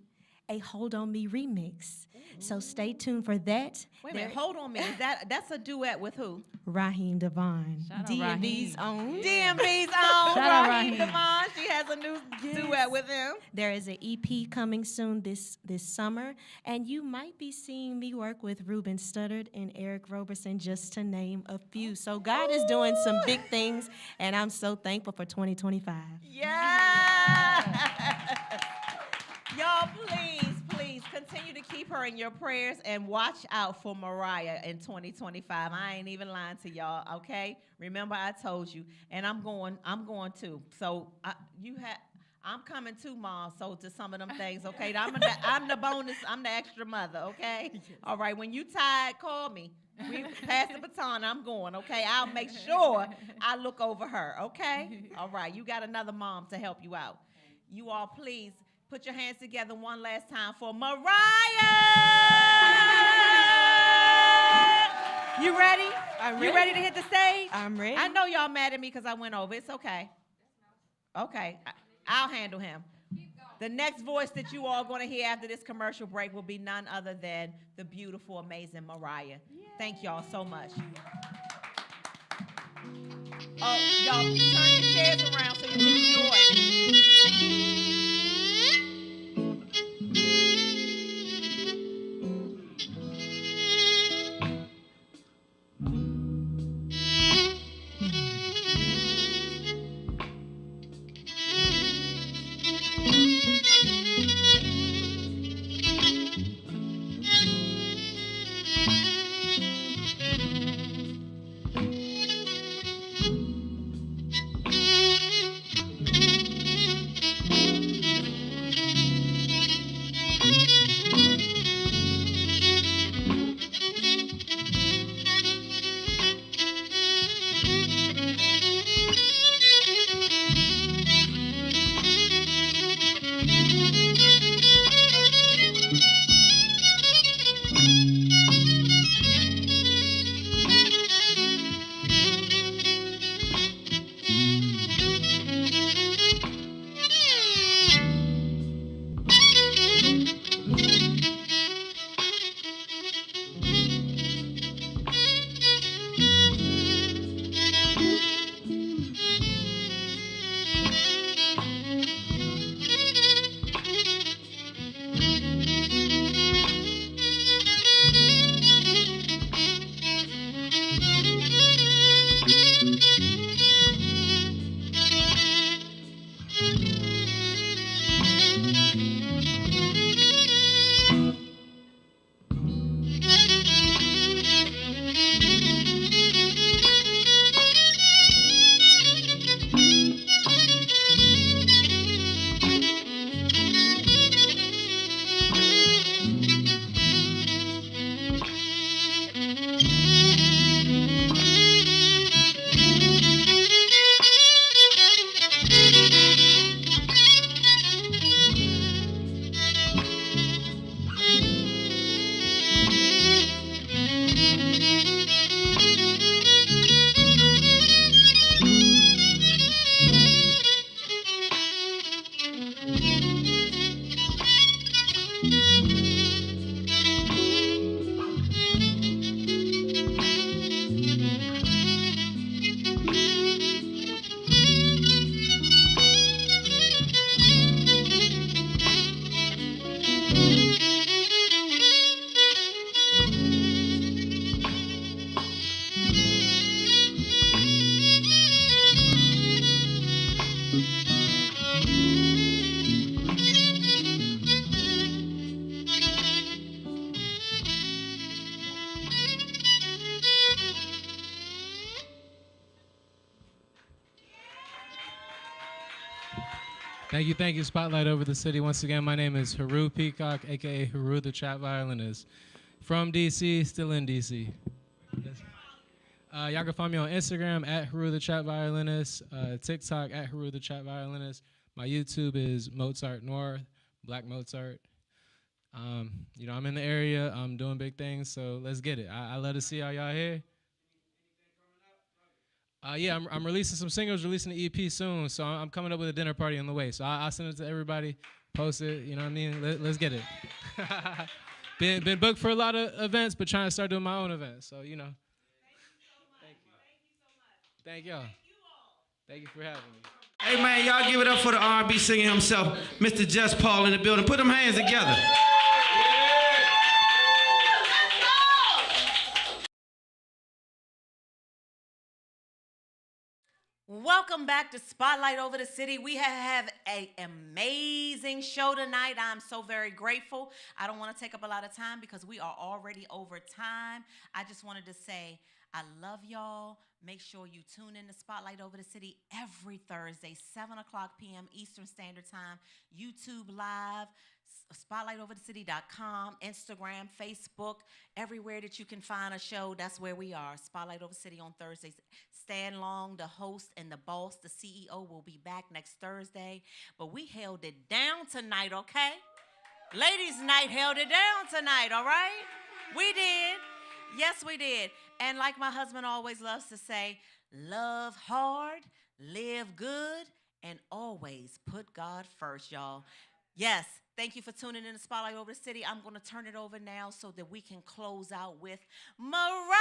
a Hold On Me remix. So stay tuned for that. Wait a minute, Hold On Me. That's a duet with who? Raheem Devon. DMV's own. DMV's own. Shout out Raheem Raheem. Devon. She has a new duet with him. There is an EP coming soon this summer, and you might be seeing me work with Ruben Studdard and Eric Roberson, just to name a few. So God is doing some big things, and I'm so thankful for 2025. Yeah. Y'all, please continue to keep her in your prayers and watch out for Mariah in 2025. I ain't even lying to y'all, okay? Remember I told you, and I'm going too. So I'm coming too, Mom. So to some of them things, okay? I'm the bonus. I'm the extra mother, okay? All right. When you tired, call me. We pass the baton. I'm going, okay? I'll make sure I look over her, okay? All right. You got another mom to help you out. You all, please. Put your hands together one last time for Mariah! You ready? I'm ready. You ready to hit the stage? I'm ready. I know y'all mad at me because I went over. It's okay. Okay, I'll handle him. The next voice that you all going to hear after this commercial break will be none other than the beautiful, amazing Mariah. Thank y'all so much. Oh, y'all, turn your chairs around so you can enjoy. Thank you. Spotlight over the city. Once again, my name is Haru Peacock, aka Haru the Trap Violinist. From DC, still in DC. Y'all can find me on Instagram at Haru the Trap Violinist, TikTok at Haru the Trap Violinist. My YouTube is Mozart North, Black Mozart. You know, I'm in the area. I'm doing big things, so let's get it. I love to see all y'all here. Yeah, I'm releasing some singles, releasing the EP soon, so I'm coming up with a dinner party on the way. So I'll send it to everybody, post it, you know what I mean? Let's get it. Been booked for a lot of events, but trying to start doing my own events, so, you know. Thank you. Thank y'all. Thank you for having me. Hey, man, y'all give it up for the R&B singer himself, Mr. Just Paul in the building. Put them hands together. Welcome back to Spotlight Over the City. We have an amazing show tonight. I'm so very grateful. I don't want to take up a lot of time because we are already over time. I just wanted to say I love y'all. Make sure you tune in to Spotlight Over the City every Thursday, 7 o'clock p.m. Eastern Standard Time, YouTube Live, spotlightoverthecity.com, Instagram, Facebook, everywhere that you can find a show, that's where we are. Spotlight Over the City on Thursdays. Stan Long, the host and the boss, the CEO, will be back next Thursday. But we held it down tonight, okay? Ladies' night held it down tonight, all right? We did. Yes, we did. And like my husband always loves to say, love hard, live good, and always put God first, y'all. Yes, thank you for tuning in to Spotlight Over the City. I'm going to turn it over now so that we can close out with Mariah.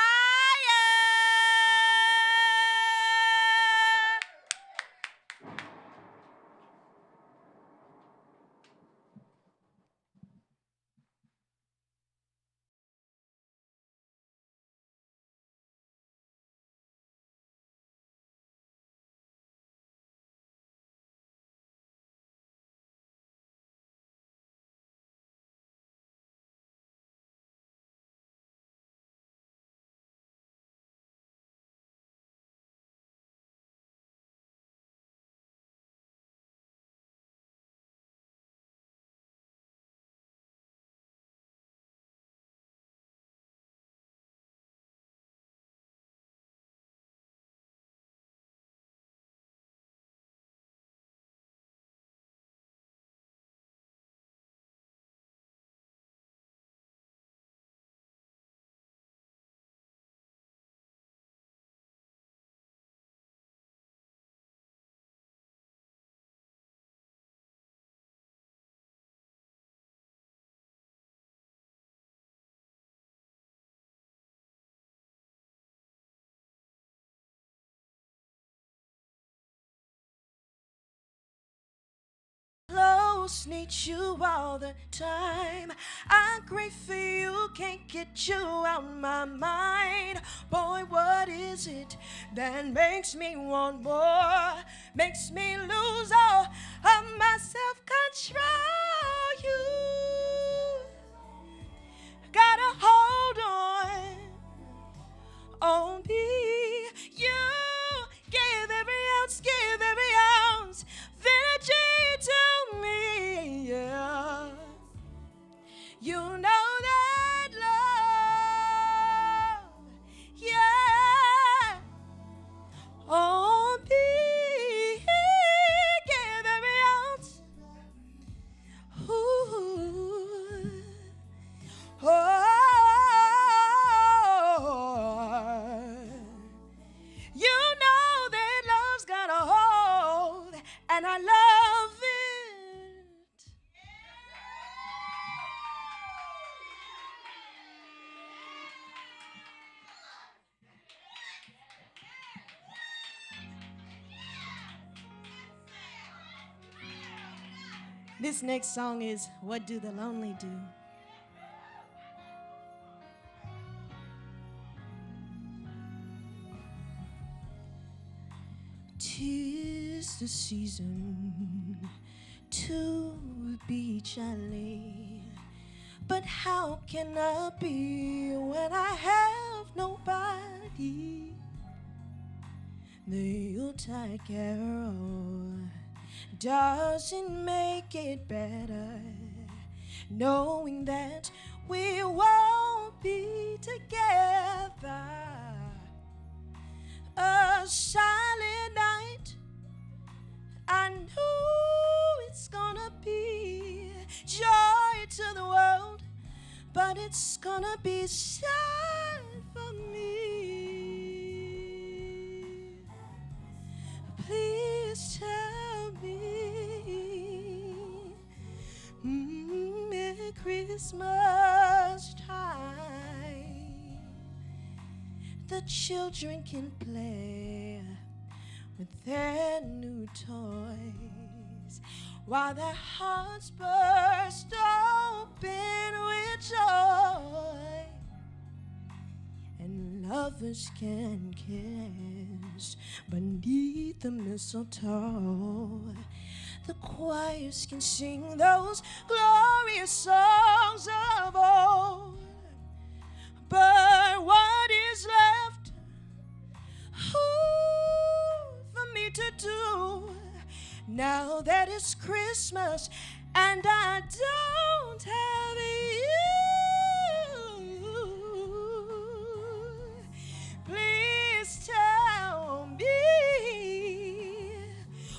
Close, need you all the time. I crave for you, can't get you out my mind. Boy, what is it that makes me want more? Makes me lose all of my self-control. You gotta hold on me. You give every ounce of energy to me, yeah. You know that love, yeah, on me, give every ounce, ooh, oh. You know that love's got a hold, and I love it. This next song is What Do the Lonely Do? Tis the season to be jolly, but how can I be when I have nobody? They'll take care of doesn't make it better, knowing that we won't be together. A silent night, I know it's gonna be joy to the world, but it's gonna be sad for me. Please tell me, at Christmas time, the children can play with their new toys, while their hearts burst open with joy, and lovers can kiss beneath the mistletoe. The choirs can sing those glorious songs of old, but what is left for me to do now that it's Christmas and I don't have you? Please tell me,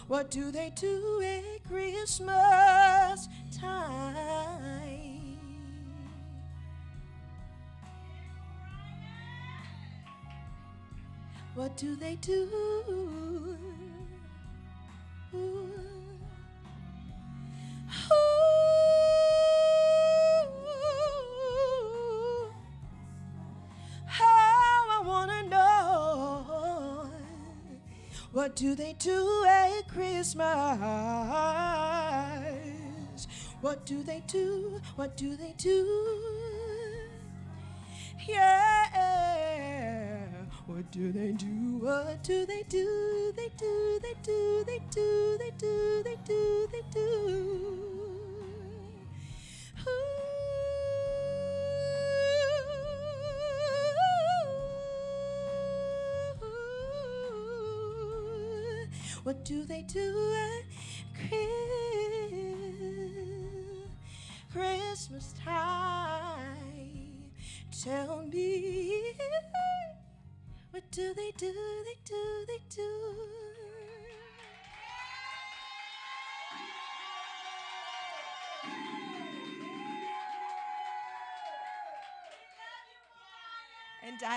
what do they do at Christmas time? What do they do? How I wanna know, what do they do at Christmas? What do they do? What do they do? Yeah. What do they do? What do they do? They do, they do, they do, they do, they do, they do. What do they do at Christmas time? Tell me, what do they do? They do.